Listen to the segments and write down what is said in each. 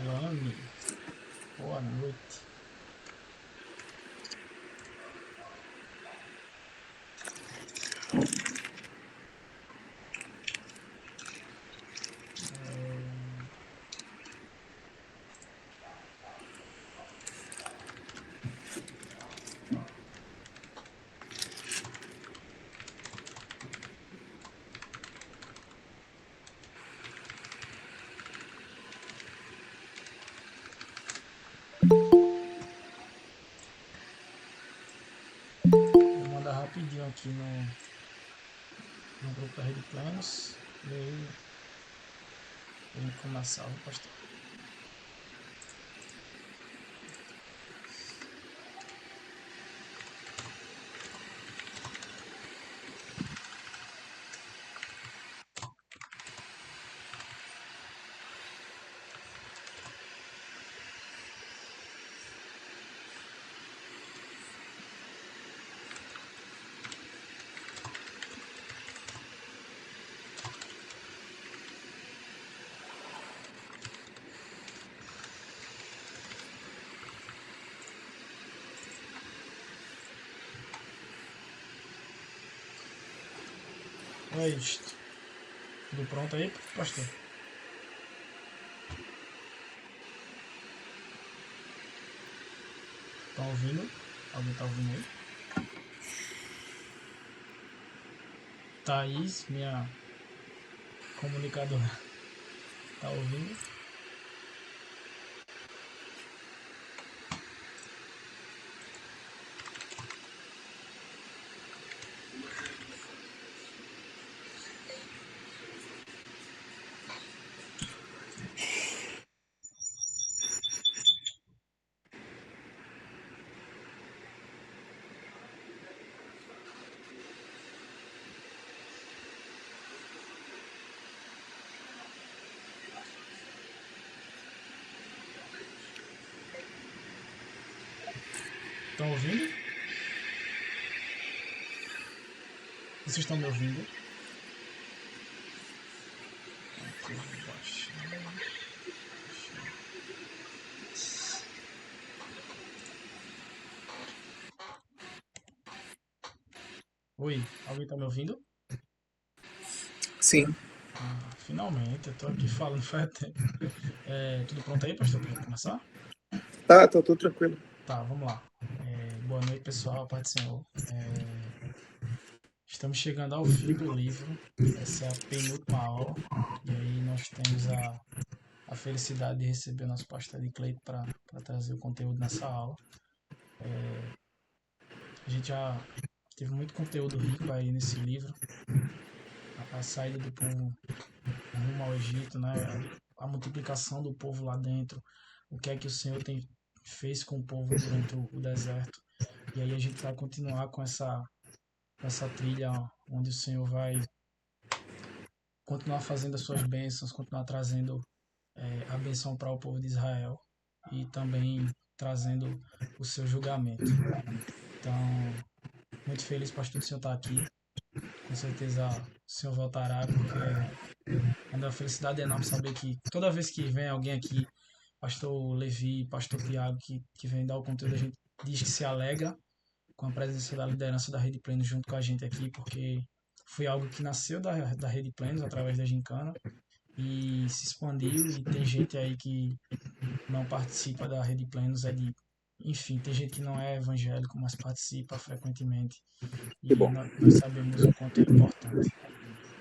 Lani, boa noite. Vou mandar rapidinho aqui no grupo da Rede Planos. E aí a gente começar, o pastor. É isto. Tudo pronto aí, pastor? Estão ouvindo? Alguém tá ouvindo aí? Thaís, minha comunicadora, tá ouvindo? Estão ouvindo? Vocês estão me ouvindo? Aqui, baixar. Oi, alguém tá me ouvindo? Sim. Finalmente, eu tô aqui falando faz tempo. Tudo pronto aí, pastor, pra gente começar? Tá tudo tranquilo. Tá, vamos lá. Boa noite, pessoal, Pai do Senhor. Estamos chegando ao fim do livro. Essa é a penúltima aula. E aí nós temos a felicidade de receber o nosso pastor de Cleito para trazer o conteúdo nessa aula. A gente já teve muito conteúdo rico aí nesse livro. A saída do povo rumo ao Egito, né? A multiplicação do povo lá dentro. O que é que o Senhor fez com o povo durante o deserto. E aí a gente vai continuar com essa trilha onde o Senhor vai continuar fazendo as suas bênçãos, continuar trazendo a benção para o povo de Israel e também trazendo o seu julgamento. Então, muito feliz, pastor, do Senhor estar aqui. Com certeza o Senhor voltará, porque é uma felicidade enorme saber que toda vez que vem alguém aqui, pastor Levi, pastor Tiago, que vem dar o conteúdo, a gente diz que se alegra com a presença da liderança da Rede Plenos junto com a gente aqui, porque foi algo que nasceu da Rede Plenos através da Gincana e se expandiu e tem gente aí que não participa da Rede Plenos, enfim, tem gente que não é evangélico, mas participa frequentemente Que e bom. nós sabemos o quanto é importante.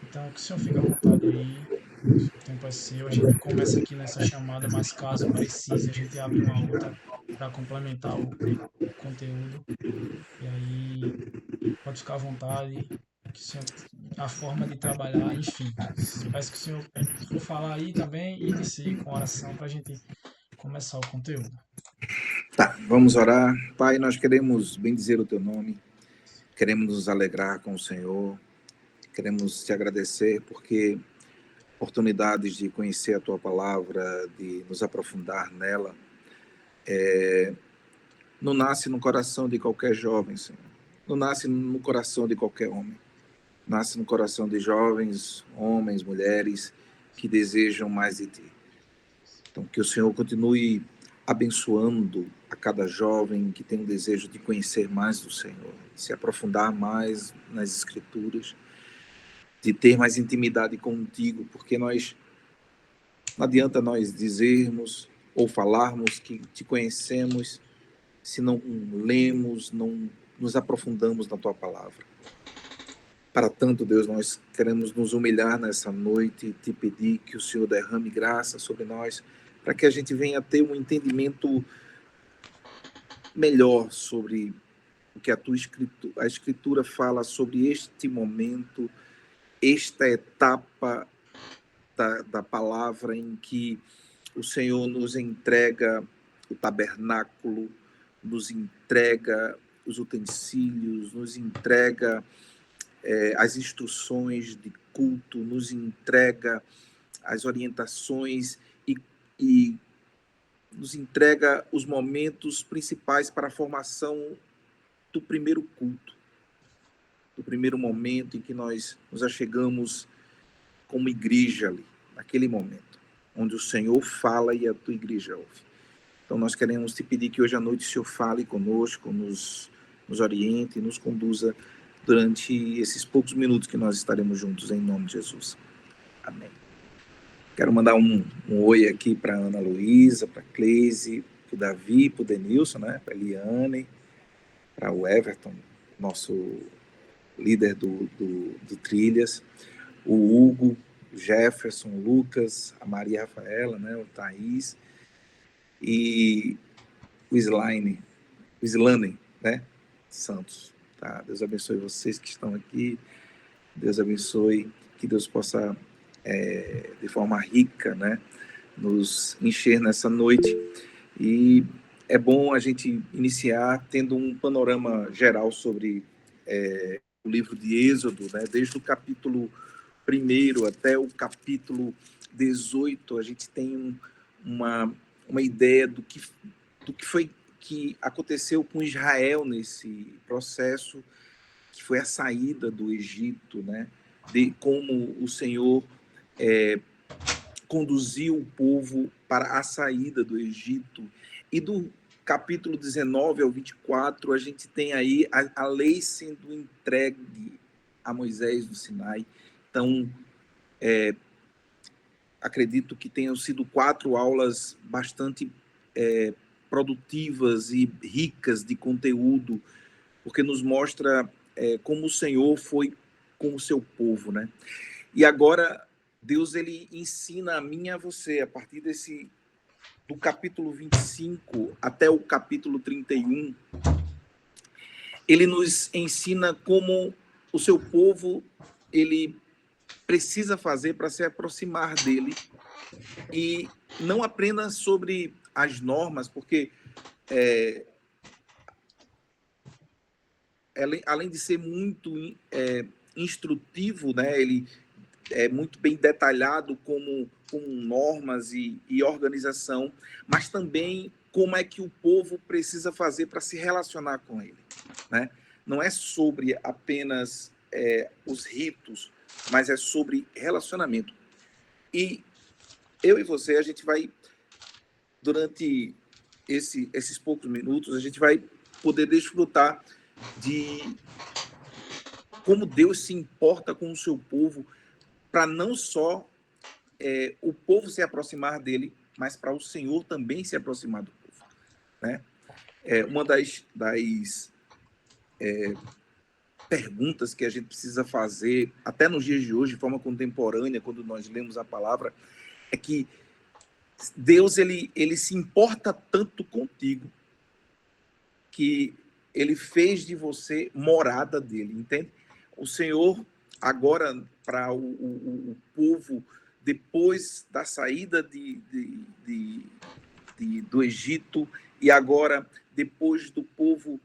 Então, que o senhor fique à vontade aí, o tempo é seu, a gente começa aqui nessa chamada, mas caso precise, a gente abre uma outra para complementar o conteúdo. E aí pode ficar à vontade, que o senhor, a forma de trabalhar, enfim. Peço que o senhor for falar aí também e inicie com oração para a gente começar o conteúdo. Tá, vamos orar. Pai, nós queremos bendizer o teu nome, queremos nos alegrar com o Senhor, queremos te agradecer porque oportunidades de conhecer a tua palavra, de nos aprofundar nela, não nasce no coração de qualquer jovem, Senhor. Não nasce no coração de qualquer homem. Nasce no coração de jovens, homens, mulheres que desejam mais de ti. Então, que o Senhor continue abençoando a cada jovem que tem o desejo de conhecer mais do Senhor, de se aprofundar mais nas Escrituras, de ter mais intimidade contigo, porque não adianta nós dizermos ou falarmos que te conhecemos se não lemos, não nos aprofundamos na tua palavra. Para tanto, Deus, nós queremos nos humilhar nessa noite e te pedir que o Senhor derrame graça sobre nós, para que a gente venha ter um entendimento melhor sobre o que a Escritura fala sobre este momento, esta etapa da palavra em que o Senhor nos entrega o tabernáculo, nos entrega os utensílios, nos entrega as instruções de culto, nos entrega as orientações e nos entrega os momentos principais para a formação do primeiro culto, do primeiro momento em que nós nos achegamos como igreja ali, naquele momento, onde o Senhor fala e a tua igreja ouve. Então nós queremos te pedir que hoje à noite o Senhor fale conosco, nos oriente, nos conduza durante esses poucos minutos que nós estaremos juntos, em nome de Jesus. Amém. Quero mandar um oi aqui para a Ana Luísa, para a Cleise, para o Davi, para o Denilson, né? Para a Eliane, para o Everton, nosso líder do Trilhas, o Hugo, o Jefferson, o Lucas, a Maria Rafaela, né? O Thaís e o Slane, né? Santos. Tá? Deus abençoe vocês que estão aqui. Deus abençoe, que Deus possa, de forma rica, né, nos encher nessa noite. E é bom a gente iniciar tendo um panorama geral sobre o livro de Êxodo, né, desde o capítulo 1 até o capítulo 18, a gente tem uma ideia do que foi que aconteceu com Israel nesse processo, que foi a saída do Egito, né? De como o Senhor conduziu o povo para a saída do Egito. E do capítulo 19 ao 24, a gente tem aí a lei sendo entregue a Moisés no Sinai. Então, acredito que tenham sido 4 aulas bastante produtivas e ricas de conteúdo, porque nos mostra como o Senhor foi com o seu povo, né? E agora Deus ele ensina a mim e a você, a partir do capítulo 25 até o capítulo 31, ele nos ensina como o seu povo ele precisa fazer para se aproximar dele, e não apenas sobre as normas, porque além de ser muito instrutivo, né, ele é muito bem detalhado como normas e organização, mas também como é que o povo precisa fazer para se relacionar com ele, né? Não é sobre apenas os ritos, mas é sobre relacionamento. E eu e você, a gente vai, durante esses poucos minutos, a gente vai poder desfrutar de como Deus se importa com o seu povo, para não só o povo se aproximar dele, mas para o Senhor também se aproximar do povo, né? Uma das perguntas que a gente precisa fazer, até nos dias de hoje, de forma contemporânea, quando nós lemos a palavra, é que Deus ele se importa tanto contigo que ele fez de você morada dele, entende? O Senhor, agora, para o povo, depois da saída do Egito, e agora, depois do povo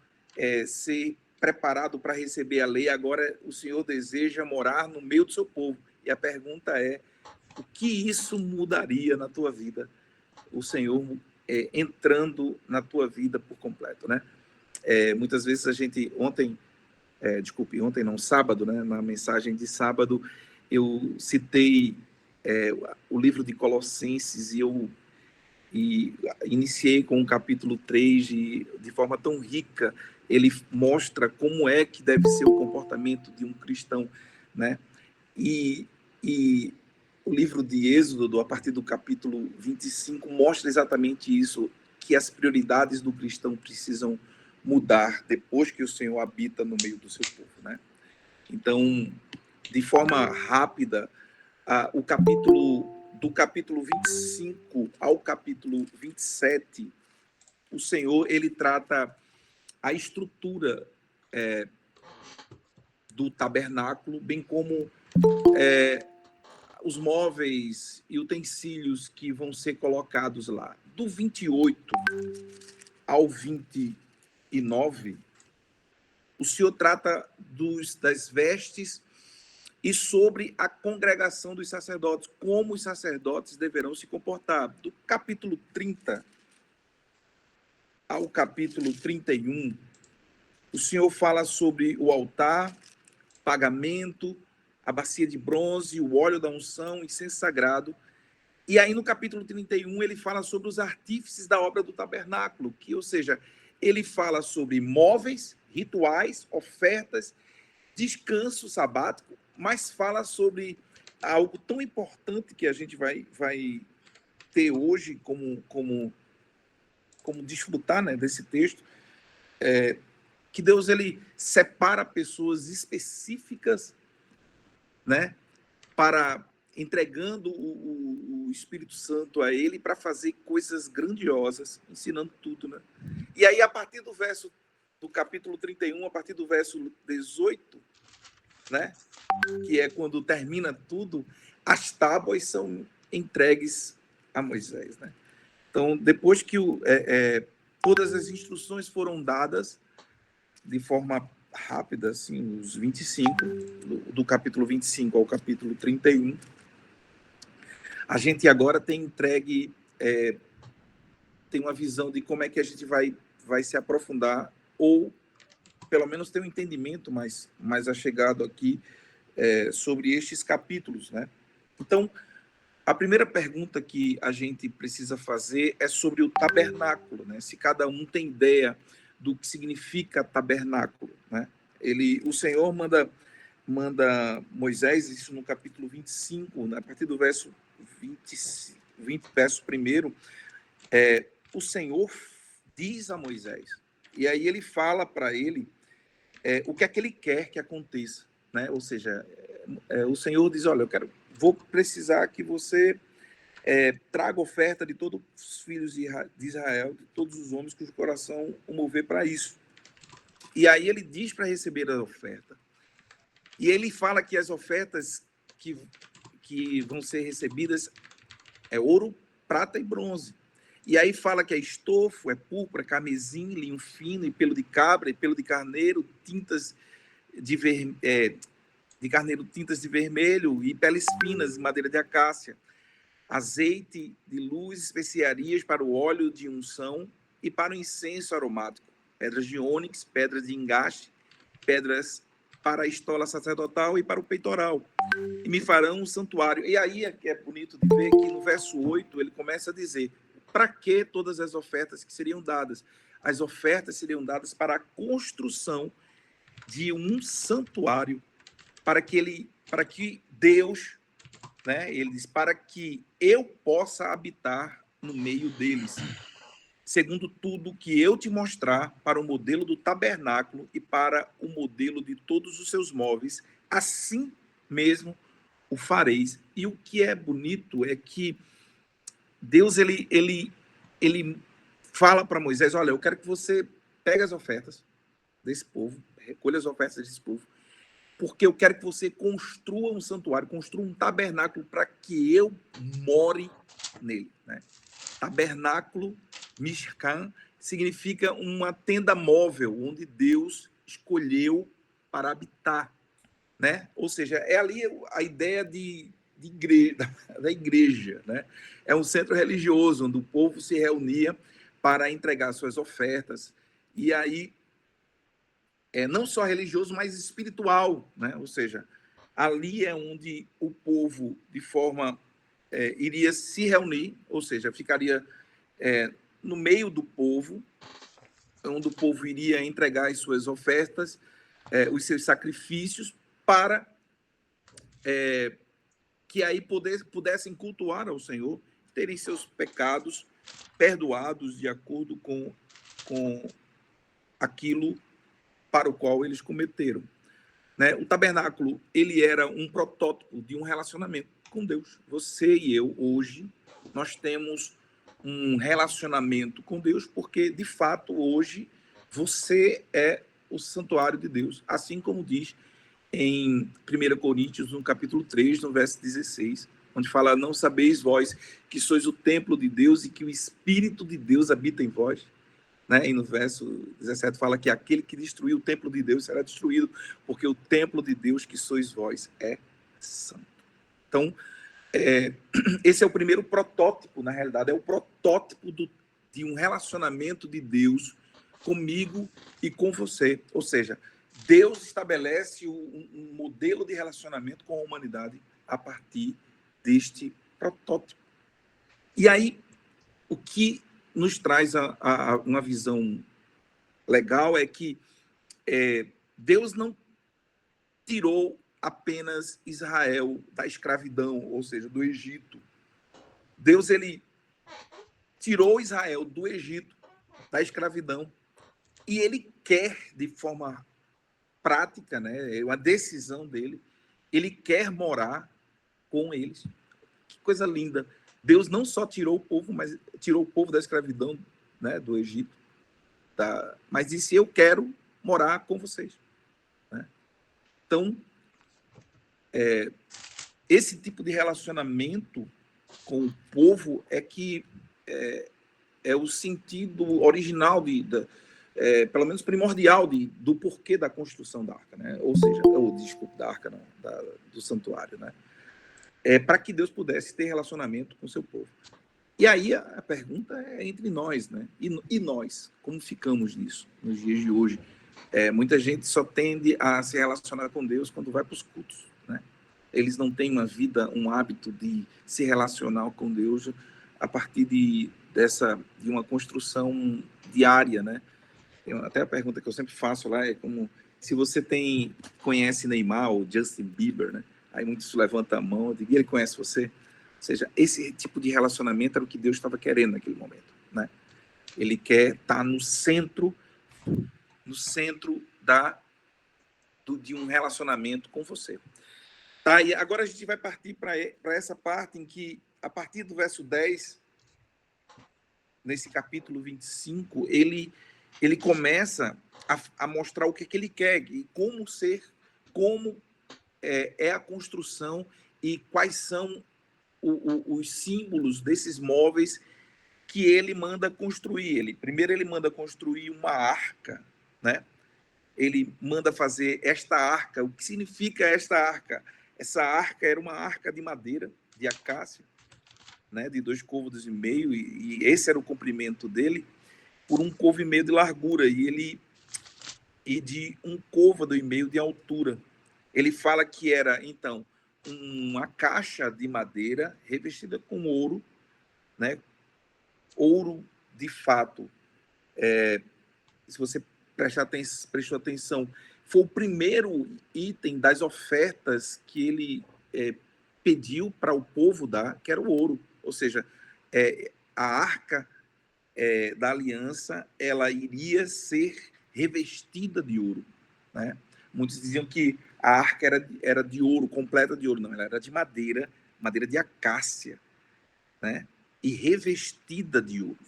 ser preparado para receber a lei, agora o Senhor deseja morar no meio do seu povo. E a pergunta é, o que isso mudaria na tua vida? O Senhor entrando na tua vida por completo, né? Muitas vezes a gente, ontem não, sábado, né, na mensagem de sábado, eu citei o livro de Colossenses, e eu e iniciei com o capítulo 3 de forma tão rica. Ele mostra como é que deve ser o comportamento de um cristão, né? E o livro de Êxodo, a partir do capítulo 25, mostra exatamente isso, que as prioridades do cristão precisam mudar depois que o Senhor habita no meio do seu povo, né? Então, de forma rápida, do capítulo 25 ao capítulo 27, o Senhor, ele trata a estrutura do tabernáculo, bem como os móveis e utensílios que vão ser colocados lá. Do 28 ao 29, o Senhor trata das vestes e sobre a congregação dos sacerdotes, como os sacerdotes deverão se comportar. Do capítulo 30 ao capítulo 31, o Senhor fala sobre o altar, pagamento, a bacia de bronze, o óleo da unção, incenso sagrado. E aí no capítulo 31 ele fala sobre os artífices da obra do tabernáculo, ou seja, ele fala sobre móveis, rituais, ofertas, descanso sabático, mas fala sobre algo tão importante que a gente vai ter hoje como desfrutar, né, desse texto, que Deus ele separa pessoas específicas, né, para entregando o Espírito Santo a ele para fazer coisas grandiosas, ensinando tudo, né? E aí a partir do capítulo 31, a partir do verso 18, né, que é quando termina tudo, as tábuas são entregues a Moisés, né? Então, depois que todas as instruções foram dadas de forma rápida, assim, os 25, do capítulo 25 ao capítulo 31, a gente agora tem entregue, tem uma visão de como é que a gente vai se aprofundar, ou pelo menos ter um entendimento mais achegado aqui sobre estes capítulos, né? Então, a primeira pergunta que a gente precisa fazer é sobre o tabernáculo, né? Se cada um tem ideia do que significa tabernáculo, né? O Senhor manda Moisés, isso no capítulo 25, né? A partir do verso 20 verso 1, o Senhor diz a Moisés, e aí ele fala para ele o que é que ele quer que aconteça, né? Ou seja, o Senhor diz, olha, vou precisar que você traga oferta de todos os filhos de Israel, de todos os homens cujo coração o mover para isso. E aí ele diz para receber a oferta. E ele fala que as ofertas que vão ser recebidas é ouro, prata e bronze. E aí fala que é estofo, é púrpura, carmesim, linho fino, e pelo de cabra, e pelo de carneiro, tintas de carneiro, tintas de vermelho, e peles finas, madeira de acácia, azeite de luz, especiarias para o óleo de unção e para o incenso aromático, pedras de ônix, pedras de engaste, pedras para a estola sacerdotal e para o peitoral. E me farão um santuário. E aí é bonito de ver que no verso 8 ele começa a dizer para que todas as ofertas que seriam dadas. As ofertas seriam dadas para a construção de um santuário, para que Deus, né, ele diz, para que eu possa habitar no meio deles, segundo tudo que eu te mostrar, para o modelo do tabernáculo e para o modelo de todos os seus móveis, assim mesmo o fareis. E o que é bonito é que Deus ele fala para Moisés, olha, eu quero que você pegue as ofertas desse povo, recolha as ofertas desse povo, porque eu quero que você construa um santuário, construa um tabernáculo para que eu more nele, né? Tabernáculo, Mishkan, significa uma tenda móvel, onde Deus escolheu para habitar, né? Ou seja, é ali a ideia de igreja, da igreja, né? É um centro religioso, onde o povo se reunia para entregar suas ofertas, e aí não só religioso, mas espiritual, né? Ou seja, ali é onde o povo, de forma iria se reunir, ou seja, ficaria no meio do povo, onde o povo iria entregar as suas ofertas, os seus sacrifícios, para que aí pudessem cultuar ao Senhor, terem seus pecados perdoados de acordo com aquilo para o qual eles cometeram. Né? O tabernáculo, ele era um protótipo de um relacionamento com Deus. Você e eu, hoje, nós temos um relacionamento com Deus, porque, de fato, hoje, você é o santuário de Deus, assim como diz em 1 Coríntios, no capítulo 3, no verso 16, onde fala: não sabeis vós que sois o templo de Deus e que o Espírito de Deus habita em vós? Né? E no verso 17 fala que aquele que destruiu o templo de Deus será destruído, porque o templo de Deus que sois vós é santo. Então, esse é o primeiro protótipo, na realidade, é o protótipo de um relacionamento de Deus comigo e com você. Ou seja, Deus estabelece um modelo de relacionamento com a humanidade a partir deste protótipo. E aí, o que nos traz uma visão legal é que Deus não tirou apenas Israel da escravidão, ou seja, do Egito. Deus, ele tirou Israel do Egito, da escravidão, e ele quer, de forma prática, né, é uma decisão dele, ele quer morar com eles. Que coisa linda. Deus não só tirou o povo, mas tirou o povo da escravidão, né, do Egito, mas disse: eu quero morar com vocês. Né? Então, esse tipo de relacionamento com o povo é que é o sentido original, pelo menos primordial, do porquê da construção da arca, né? Ou seja, desculpa, da arca não, do santuário, né? Para que Deus pudesse ter relacionamento com o seu povo. E aí a pergunta é entre nós, né? E nós, como ficamos nisso nos dias de hoje? Muita gente só tende a se relacionar com Deus quando vai para os cultos, né? Eles não têm uma vida, um hábito de se relacionar com Deus a partir de uma construção diária, né? Até a pergunta que eu sempre faço lá é como se você conhece Neymar ou Justin Bieber, né? Aí muitos levantam a mão e ele conhece você. Ou seja, esse tipo de relacionamento era o que Deus estava querendo naquele momento, né? Ele quer estar no centro de um relacionamento com você. Tá, e agora a gente vai partir para essa parte em que, a partir do verso 10, nesse capítulo 25, ele começa a mostrar o que ele quer e como é a construção e quais são os símbolos desses móveis que ele manda construir. Primeiro ele manda construir uma arca, né? Ele manda fazer esta arca. O que significa esta arca? Essa arca era uma arca de madeira, de acácia, né, de 2,5 côvados, e esse era o comprimento dele, por 1,5 côvado de largura, e de 1,5 côvado de altura. Ele fala que era, então, uma caixa de madeira revestida com ouro, né? Ouro, de fato, se você prestou atenção, foi o primeiro item das ofertas que ele pediu para o povo dar, que era o ouro. Ou seja, a arca da aliança, ela iria ser revestida de ouro, né? Muitos diziam que a arca era de ouro, completa de ouro. Não, ela era de madeira de acácia, né? E revestida de ouro,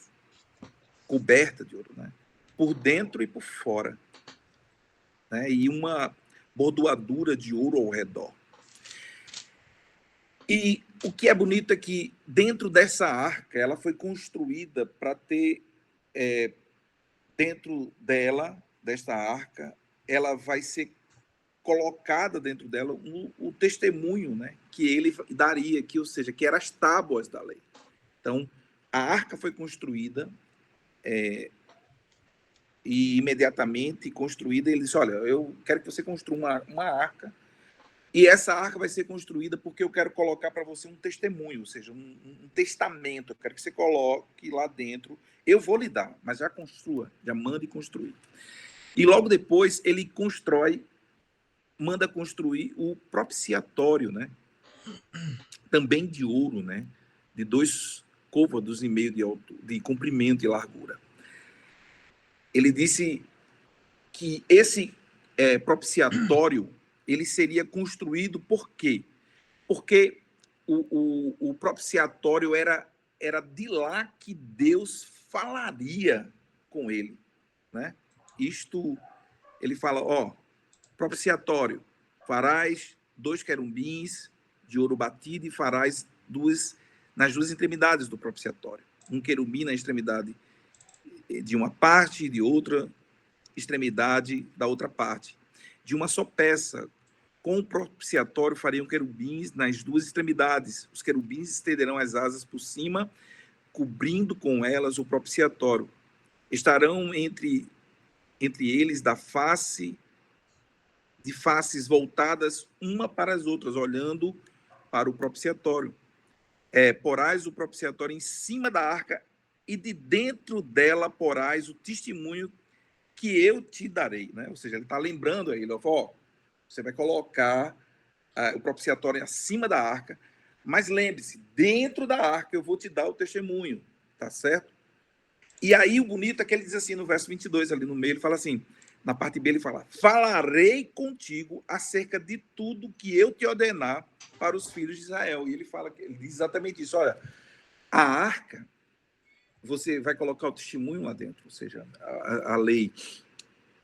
coberta de ouro, né? Por dentro e por fora, né? E uma bordoadura de ouro ao redor. E o que é bonito é que dentro dessa arca, ela foi construída para ter, dentro desta arca, ela vai ser colocada dentro dela o testemunho, né, que ele daria, ou seja, que eram as tábuas da lei. Então, a arca foi construída e imediatamente construída, ele disse: olha, eu quero que você construa uma arca E essa arca vai ser construída porque eu quero colocar para você um testemunho, ou seja, um testamento. Eu quero que você coloque lá dentro. Eu vou lhe dar, mas já construa, já mande construir. E logo depois ele manda construir o propiciatório, né? Também de ouro, né? De 2 côvados e meio de comprimento e largura. Ele disse que esse propiciatório ele seria construído por quê? Porque o propiciatório era de lá que Deus falaria com ele, né? Isto, ele fala, propiciatório, farás 2 querubins de ouro batido e farás nas duas extremidades do propiciatório. Um querubim na extremidade de uma parte e de outra extremidade da outra parte. De uma só peça, com o propiciatório fariam querubins nas duas extremidades. Os querubins estenderão as asas por cima, cobrindo com elas o propiciatório. Estarão entre eles de faces voltadas uma para as outras, olhando para o propiciatório. Porás o propiciatório em cima da arca e de dentro dela porás o testemunho que eu te darei, né? Ou seja, ele está lembrando aí, você vai colocar o propiciatório acima da arca, mas lembre-se, dentro da arca eu vou te dar o testemunho, tá certo? E aí o bonito é que ele diz assim no verso 22, ali no meio, ele fala assim, na parte B ele fala, falarei contigo acerca de tudo que eu te ordenar para os filhos de Israel. E ele diz exatamente isso, olha, a arca, você vai colocar o testemunho lá dentro, ou seja, a lei,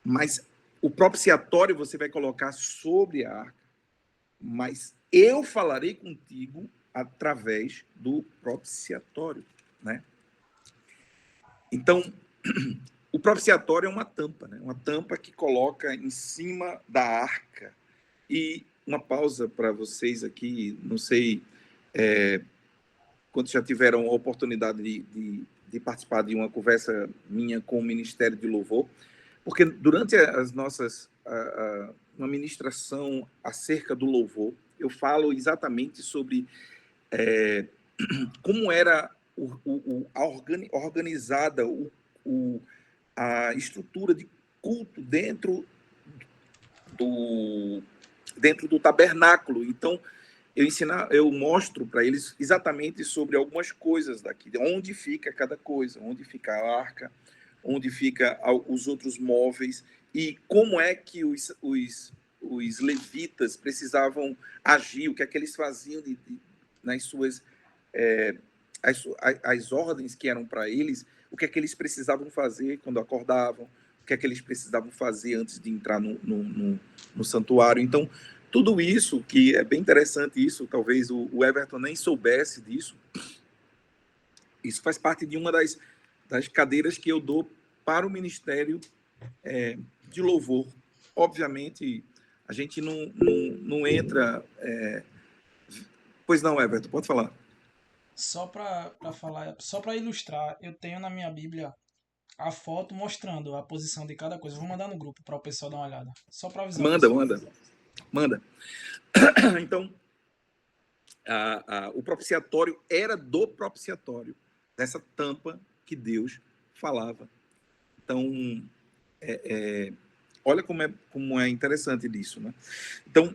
mas o propiciatório você vai colocar sobre a arca, mas eu falarei contigo através do propiciatório, né? Então, o propiciatório é uma tampa, né? Uma tampa que coloca em cima da arca. E uma pausa para vocês aqui, não sei quantos já tiveram a oportunidade de participar de uma conversa minha com o Ministério de Louvor, porque durante as nossas uma ministração acerca do louvor, eu falo exatamente sobre como era organizada a estrutura de culto dentro do tabernáculo. Então, eu mostro para eles exatamente sobre algumas coisas daqui, onde fica cada coisa, onde fica a arca, onde fica os outros móveis e como é que os levitas precisavam agir, o que é que eles faziam nas suas as ordens que eram para eles, o que é que eles precisavam fazer quando acordavam, o que é que eles precisavam fazer antes de entrar no santuário. Então, tudo isso, que é bem interessante isso, talvez o Everton nem soubesse disso, isso faz parte de uma das cadeiras que eu dou para o Ministério de Louvor. Obviamente, a gente não entra... Pois não, Everton, pode falar. Só para falar, só para ilustrar, eu tenho na minha Bíblia a foto mostrando a posição de cada coisa. Vou mandar no grupo para o pessoal dar uma olhada. Só para avisar o pessoal. Manda. Então, o propiciatório era do propiciatório, dessa tampa que Deus falava. Então, olha como é interessante isso, né? Então,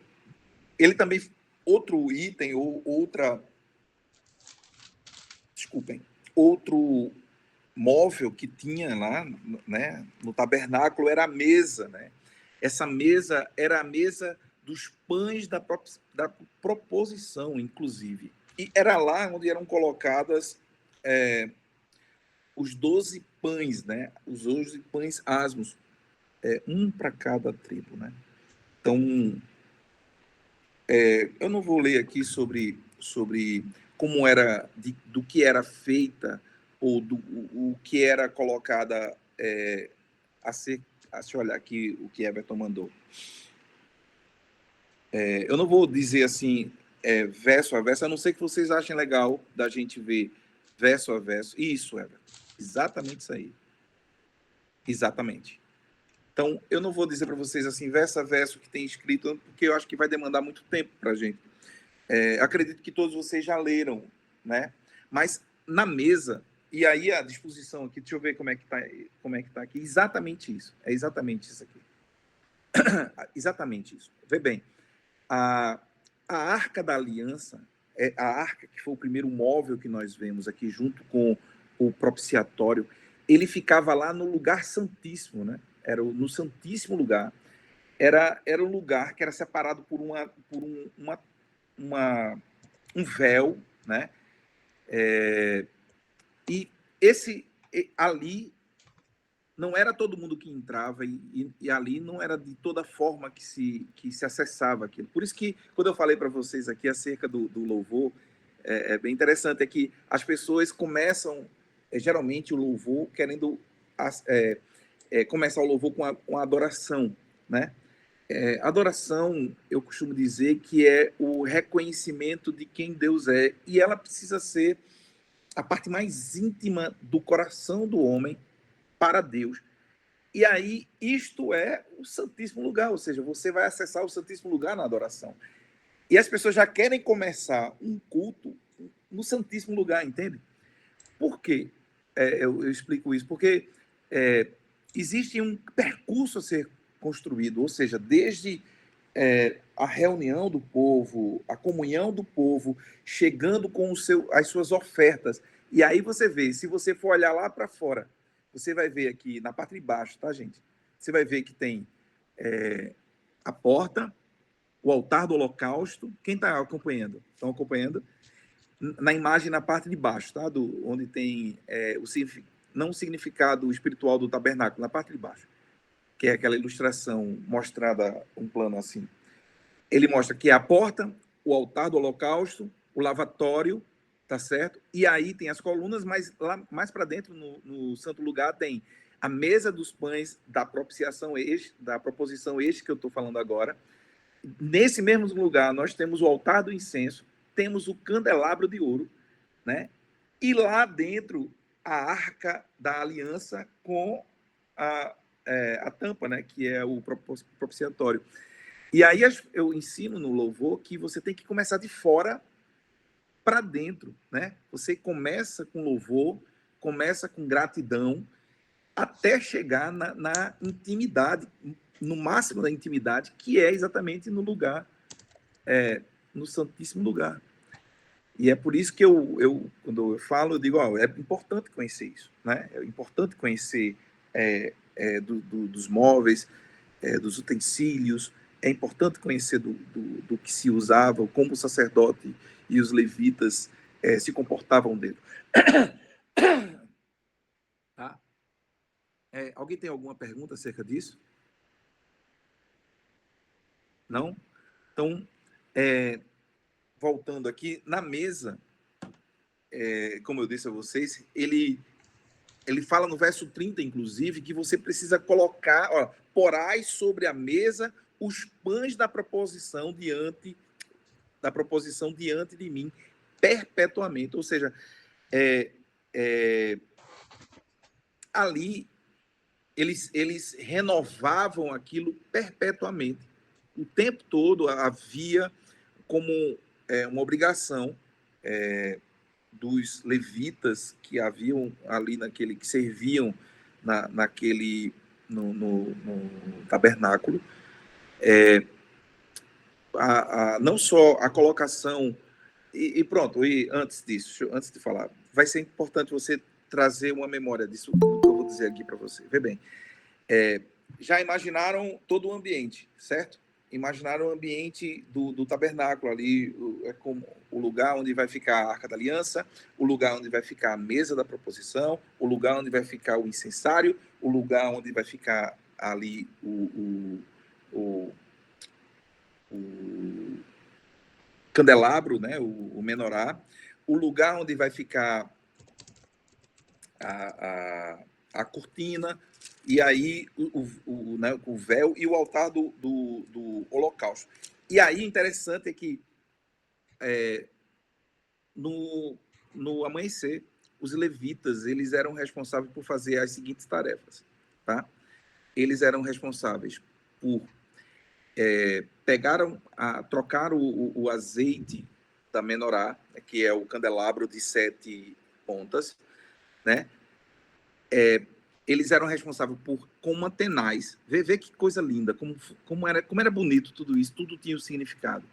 ele também, outro item, ou outro móvel que tinha lá, né, no tabernáculo era a mesa, né? Essa mesa era a mesa dos pães da proposição, inclusive. E era lá onde eram colocadas os 12 pães, né? Os 12 pães asmos, um para cada tribo, né? Então, eu não vou ler aqui sobre como era, do que era feita ou o que era colocada deixa eu olhar aqui o que Everton mandou. Eu não vou dizer assim, verso a verso, a não ser que vocês achem legal da gente ver verso a verso. Isso, Everton. Exatamente isso aí. Exatamente. Então, eu não vou dizer para vocês assim, verso a verso que tem escrito, porque eu acho que vai demandar muito tempo para a gente. Acredito que todos vocês já leram, né? Mas na mesa, e aí a disposição aqui, deixa eu ver como é que tá aqui, exatamente isso, é exatamente isso aqui. Exatamente isso. Vê bem, a Arca da Aliança, a arca que foi o primeiro móvel que nós vemos aqui, junto com o propiciatório, ele ficava lá no lugar santíssimo, né? Era no santíssimo lugar. Era um lugar que era separado por um véu, né? E ali não era todo mundo que entrava e ali não era de toda forma que se acessava aquilo. Por isso que, quando eu falei para vocês aqui acerca do louvor, é bem interessante, é que as pessoas começam, geralmente, o louvor querendo começar o louvor com a adoração, né? Adoração, eu costumo dizer que é o reconhecimento de quem Deus é, e ela precisa ser a parte mais íntima do coração do homem para Deus. E aí, isto é o Santíssimo Lugar, ou seja, você vai acessar o Santíssimo Lugar na adoração. E as pessoas já querem começar um culto no Santíssimo Lugar, entende? Por quê? Eu explico isso. Porque existe um percurso a ser construído, ou seja, desde a reunião do povo, a comunhão do povo, chegando com as suas ofertas. E aí você vê, se você for olhar lá para fora, você vai ver aqui na parte de baixo, tá, gente? Você vai ver que tem a porta, o altar do holocausto. Quem está acompanhando? Estão acompanhando? Na imagem na parte de baixo, tá? Onde tem não o significado espiritual do tabernáculo, na parte de baixo, que é aquela ilustração mostrada, um plano assim. Ele mostra que é a porta, o altar do holocausto, o lavatório, tá certo? E aí tem as colunas, mas lá mais para dentro, no santo lugar, tem a mesa dos pães da propiciação, da proposição que eu estou falando agora. Nesse mesmo lugar, nós temos o altar do incenso, temos o candelabro de ouro, né? E lá dentro, a arca da aliança com a tampa, né? Que é o propiciatório. E aí eu ensino no louvor que você tem que começar de fora para dentro, né? Você começa com louvor, começa com gratidão, até chegar na intimidade, no máximo da intimidade, que é exatamente no lugar, no Santíssimo Lugar. E é por isso que quando eu falo, eu digo, é importante conhecer isso, né? É importante conhecer dos móveis, dos utensílios, é importante conhecer do que se usava, como o sacerdote e os levitas se comportavam dentro. Tá? Alguém tem alguma pergunta acerca disso? Não? Então, voltando aqui, na mesa, como eu disse a vocês, ele fala no verso 30, inclusive, que você precisa colocar, porais sobre a mesa os pães da proposição diante de mim perpetuamente. Ou seja, ali eles renovavam aquilo perpetuamente. O tempo todo havia como uma obrigação dos levitas que haviam ali que serviam no tabernáculo, não só a colocação e pronto. E antes disso, antes de falar, vai ser importante você trazer uma memória disso que eu vou dizer aqui para você. Vê bem, já imaginaram todo o ambiente, certo? Imaginaram o ambiente do tabernáculo ali, como o lugar onde vai ficar a Arca da Aliança, o lugar onde vai ficar a mesa da proposição, o lugar onde vai ficar o incensário, o lugar onde vai ficar ali o candelabro, né, o menorá, o lugar onde vai ficar a cortina, e aí né, o véu e o altar do holocausto. E aí, interessante é que no amanhecer, os levitas eles eram responsáveis por fazer as seguintes tarefas, tá? eles eram responsáveis por trocar o azeite da menorá, que é o candelabro de 7 pontas, né? Eles eram responsáveis por, como tenaz, vê que coisa linda, como era bonito tudo isso, tudo tinha um significado.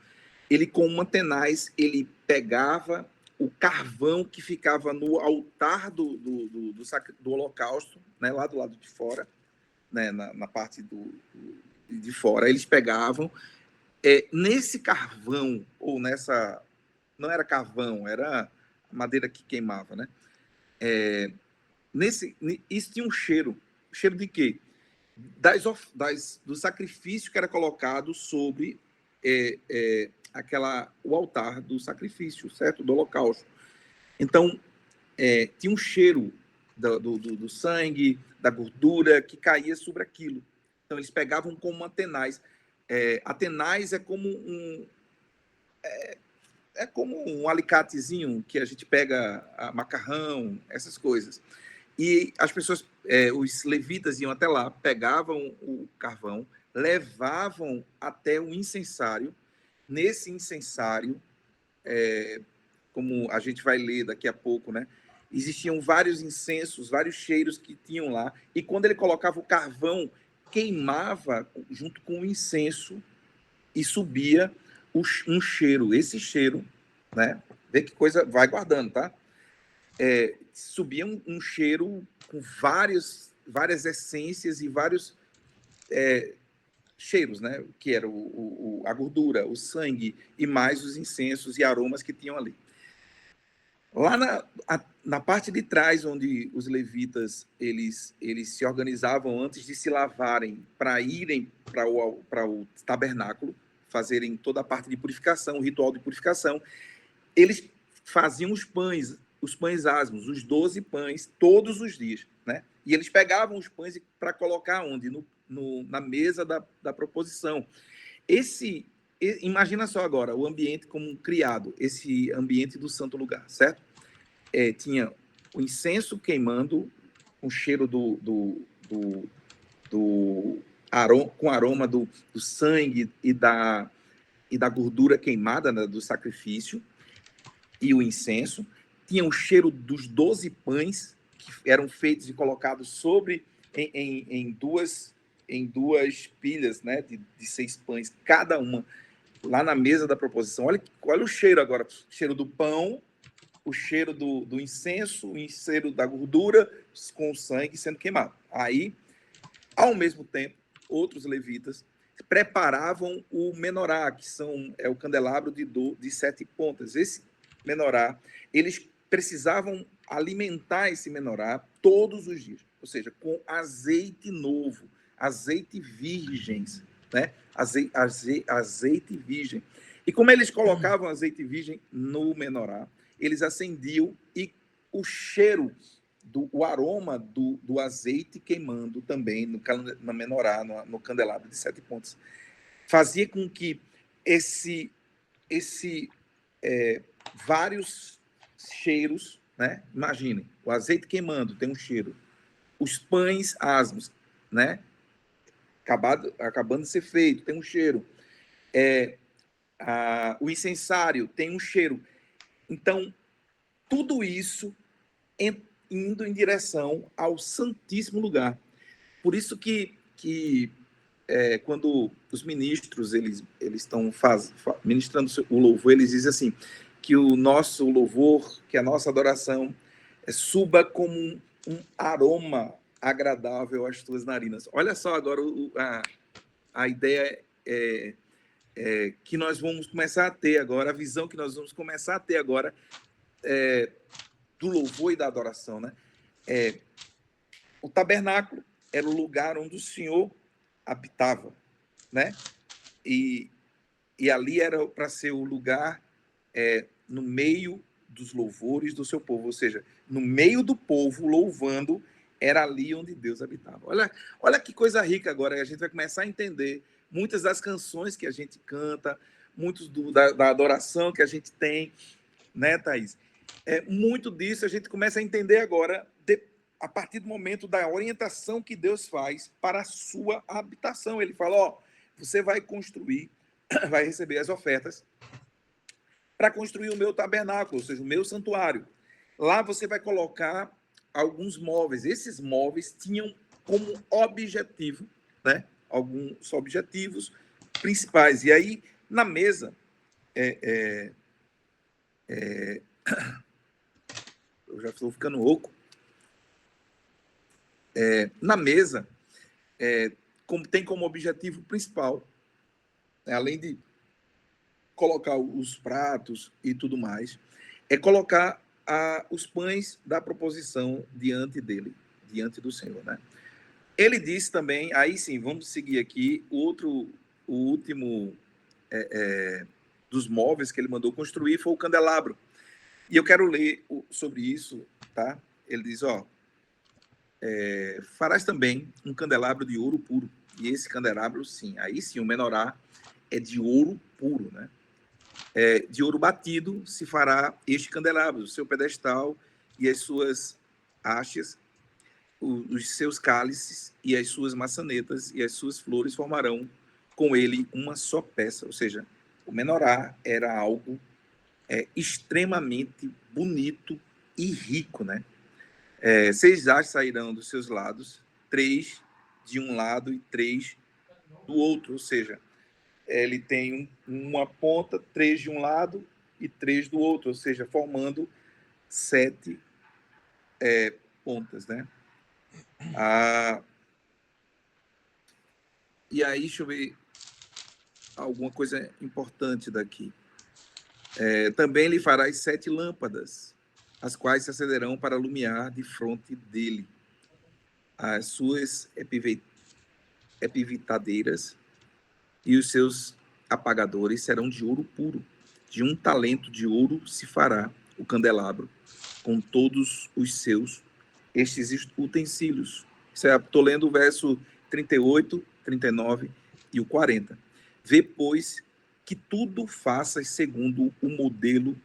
Ele, com uma tenaz, ele pegava o carvão que ficava no altar do holocausto, né, lá do lado de fora, né, na parte de fora, eles pegavam nesse carvão, ou nessa... Não era carvão, era madeira que queimava, né? Isso tinha um cheiro. Cheiro de quê? Do sacrifício que era colocado sobre o altar do sacrifício, certo? Do holocausto. Então, tinha um cheiro do sangue, da gordura que caía sobre aquilo. Então, eles pegavam como uma tenaz. A tenaz é como um alicatezinho que a gente pega macarrão, essas coisas. E as pessoas, os levitas iam até lá, pegavam o carvão, levavam até o incensário. Nesse incensário, como a gente vai ler daqui a pouco, né? Existiam vários incensos, vários cheiros que tinham lá. E quando ele colocava o carvão, queimava junto com o incenso e subia um cheiro. Esse cheiro, né? Vê que coisa, vai guardando, tá? Subia um cheiro com várias essências e vários cheiros, né? Que era a gordura, o sangue e mais os incensos e aromas que tinham ali. Lá na parte de trás, onde os levitas eles se organizavam antes de se lavarem para irem para o tabernáculo, fazerem toda a parte de purificação, o ritual de purificação, eles faziam os pães asmos, os 12 pães, todos os dias, né? E eles pegavam os pães para colocar onde? Na mesa da proposição. Imagina só agora o ambiente como criado, esse ambiente do santo lugar, certo? Tinha o incenso queimando, com cheiro com aroma do sangue e da gordura queimada, né, do sacrifício, e o incenso. Tinha o cheiro dos 12 pães que eram feitos e colocados em duas pilhas, né, de 6 pães, cada uma, lá na mesa da proposição. Olha o cheiro agora. O cheiro do pão, o cheiro do incenso, o cheiro da gordura com o sangue sendo queimado. Aí, ao mesmo tempo, outros levitas preparavam o menorá, que é o candelabro de 7 pontas. Esse menorá, eles precisavam alimentar esse menorá todos os dias, ou seja, com azeite novo, azeite virgem, né? Azeite virgem. E como eles colocavam azeite virgem no menorá, eles acendiam e o cheiro, o aroma do azeite queimando também no menorá, no candelabro de 7 pontas, fazia com que vários cheiros, né? Imaginem, o azeite queimando tem um cheiro, os pães asmos, né? Acabando de ser feito, tem um cheiro, o incensário tem um cheiro. Então, tudo isso indo em direção ao Santíssimo Lugar. Por isso que quando os ministros eles estão ministrando o louvor, eles dizem assim, que o nosso louvor, que a nossa adoração suba como um aroma agradável às tuas narinas. Olha só agora a ideia que nós vamos começar a ter agora, a visão que nós vamos começar a ter agora do louvor e da adoração, né? O tabernáculo era o lugar onde o Senhor habitava, né? E ali era para ser o lugar no meio dos louvores do seu povo, ou seja, no meio do povo louvando, era ali onde Deus habitava. Olha que coisa rica agora, a gente vai começar a entender muitas das canções que a gente canta, muitos da adoração que a gente tem, né, Thaís? Muito disso a gente começa a entender agora a partir do momento da orientação que Deus faz para a sua habitação. Ele fala, ó, você vai construir, vai receber as ofertas para construir o meu tabernáculo, ou seja, o meu santuário. Lá você vai colocar alguns móveis. Esses móveis tinham como objetivo, né, alguns objetivos principais. E aí, na mesa, eu já estou ficando rouco. Na mesa, tem como objetivo principal, além de colocar os pratos e tudo mais, é colocar os pães da proposição diante dele, diante do Senhor, né? Ele disse também, aí sim, vamos seguir aqui, o último dos móveis que ele mandou construir foi o candelabro. E eu quero ler sobre isso, tá? Ele diz, ó, farás também um candelabro de ouro puro. E esse candelabro, sim, aí sim, o menorá é de ouro puro, né? De ouro batido se fará este candelabro, o seu pedestal e as suas hastes, os seus cálices e as suas maçanetas e as suas flores formarão com ele uma só peça. Ou seja, o menorá era algo extremamente bonito e rico, né? 6 hastes sairão dos seus lados, 3 de um lado e 3 do outro, ou seja, ele tem uma ponta, 3 de um lado e 3 do outro, ou seja, formando 7 pontas, né? E aí, deixa eu ver alguma coisa importante daqui. Também lhe farás 7 lâmpadas, as quais se acenderão para alumiar de fronte dele. As suas epivitadeiras e os seus apagadores serão de ouro puro. De 1 talento de ouro se fará o candelabro, com todos os seus estes utensílios. Estou lendo o verso 38, 39 e o 40. Vê, pois, que tudo faças segundo o modelo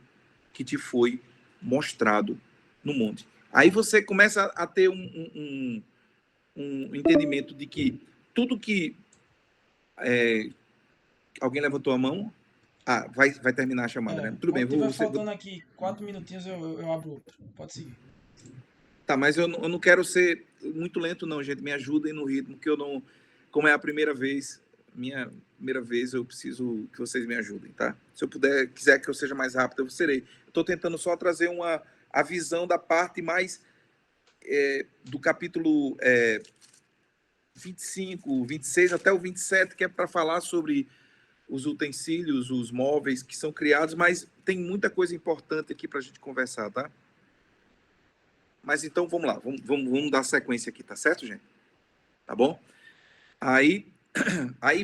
que te foi mostrado no monte. Aí você começa a ter um entendimento de que tudo que... alguém levantou a mão? Vai terminar a chamada, né? Tudo bem, Quando tiver faltando aqui 4 minutinhos, eu abro outro. Pode seguir. Tá, mas eu não quero ser muito lento, não, gente. Me ajudem no ritmo, que eu não... Como é a minha primeira vez, eu preciso que vocês me ajudem, tá? Se eu quiser que eu seja mais rápido, eu serei. Estou tentando só trazer a visão da parte mais do capítulo 25, 26 até o 27, que é para falar sobre os utensílios, os móveis que são criados, mas tem muita coisa importante aqui para a gente conversar, tá? Mas então vamos lá, vamos dar sequência aqui, tá certo, gente? Tá bom? Aí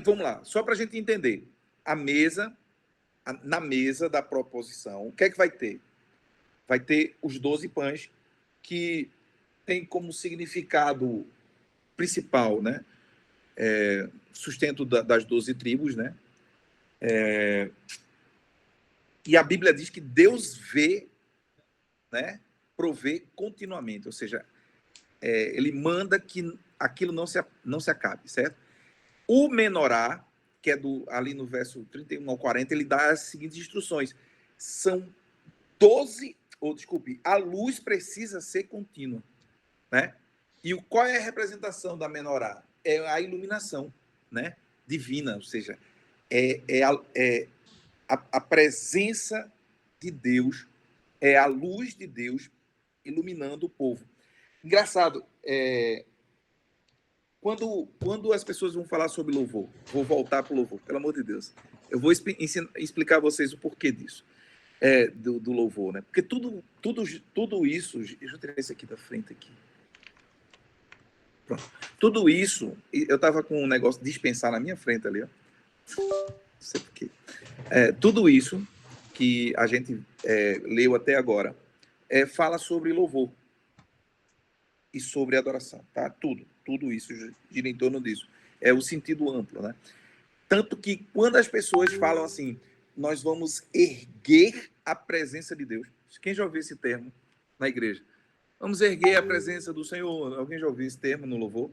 vamos lá, só para a gente entender. Na mesa da proposição, o que é que vai ter? Vai ter os 12 pães, que tem como significado principal, né? Sustento das 12 tribos, né? E a Bíblia diz que Deus vê, né? Provê continuamente, ou seja, ele manda que aquilo não se acabe, certo? O menorá, que é ali no verso 31 ao 40, ele dá as seguintes instruções. São 12, a luz precisa ser contínua, né? E qual é a representação da menorá? É a iluminação, né? Divina, ou seja, a presença de Deus, é a luz de Deus iluminando o povo. Engraçado, quando as pessoas vão falar sobre louvor, vou voltar para o louvor, pelo amor de Deus. Eu vou explicar a vocês o porquê disso, do louvor, né? Porque tudo isso... Deixa eu tirar isso aqui da frente aqui. Pronto. Tudo isso, eu estava com um negócio de dispensar na minha frente ali, ó. Não sei por quê. Tudo isso que a gente leu até agora fala sobre louvor e sobre adoração, tá? Tudo isso gira em torno disso. É o sentido amplo, né? Tanto que quando as pessoas falam assim, nós vamos erguer a presença de Deus. Quem já ouviu esse termo na igreja? Vamos erguer a presença do Senhor. Alguém já ouviu esse termo no louvor?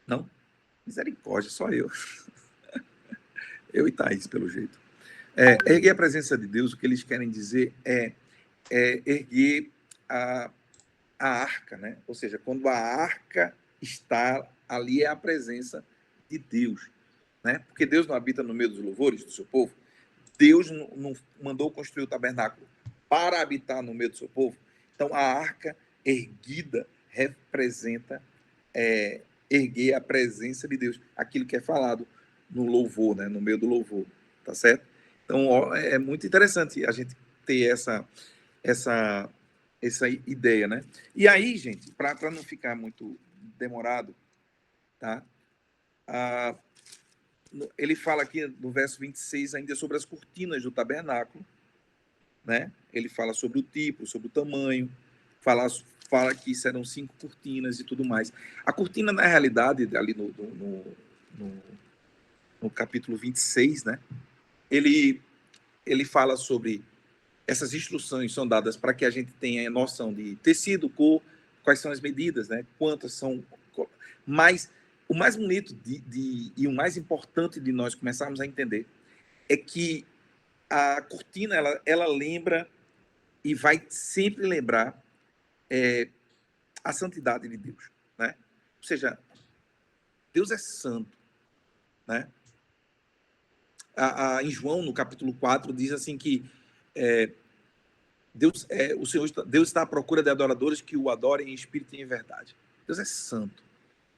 Não? Misericórdia, só eu. Eu e Thaís, pelo jeito. Erguer a presença de Deus, o que eles querem dizer é erguer a arca, né? Ou seja, quando a arca está ali, é a presença de Deus, né? Porque Deus não habita no meio dos louvores do seu povo. Deus não mandou construir o tabernáculo para habitar no meio do seu povo. Então, a arca erguida representa erguer a presença de Deus, aquilo que é falado no louvor, né? No meio do louvor, tá certo? Então, é muito interessante a gente ter essa ideia, né? E aí, gente, para não ficar muito demorado, tá? Ele fala aqui no verso 26 ainda sobre as cortinas do tabernáculo, né? Ele fala sobre o tipo, sobre o tamanho, fala que serão 5 cortinas e tudo mais. A cortina, na realidade, ali no capítulo 26, né? Ele fala sobre essas instruções são dadas para que a gente tenha noção de tecido, cor, quais são as medidas, né? Quantas são. Mas o mais bonito e o mais importante de nós começarmos a entender é que a cortina ela lembra e vai sempre lembrar a santidade de Deus, né? Ou seja, Deus é santo, né? Em João, no capítulo 4, diz assim que Deus está à procura de adoradores que o adorem em espírito e em verdade. Deus é santo,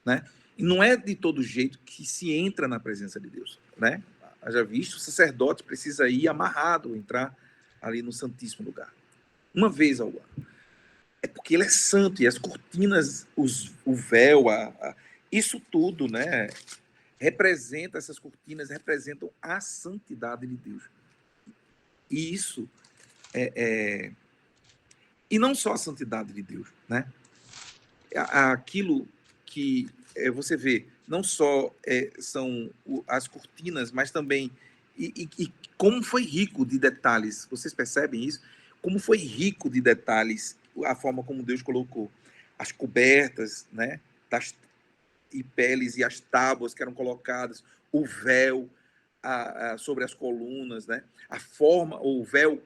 né? E não é de todo jeito que se entra na presença de Deus, né? Já visto, o sacerdote precisa ir amarrado, entrar ali no santíssimo lugar, uma vez ao ano. É porque ele é santo, e as cortinas, o véu, isso tudo, né? Essas cortinas representam a santidade de Deus. E isso e não só a santidade de Deus, né? Aquilo que você vê, não só são as cortinas, mas também e como foi rico de detalhes. Vocês percebem isso? Como foi rico de detalhes a forma como Deus colocou as cobertas, né? E peles e as tábuas que eram colocadas, o véu sobre as colunas, né? A forma, o véu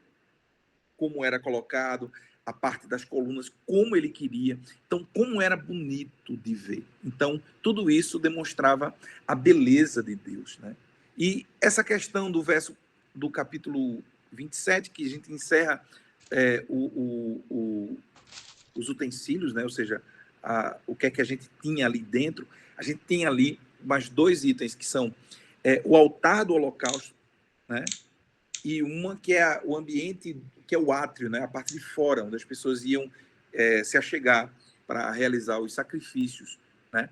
como era colocado, a parte das colunas, como ele queria. Então, como era bonito de ver. Então, tudo isso demonstrava a beleza de Deus, né? E essa questão do verso do capítulo 27, que a gente encerra os utensílios, né? Ou seja, o que é que a gente tinha ali dentro. A gente tem ali mais 2 itens, que são o altar do holocausto, né? E uma que é o ambiente, que é o átrio, né? A parte de fora, onde as pessoas iam se achegar para realizar os sacrifícios, né?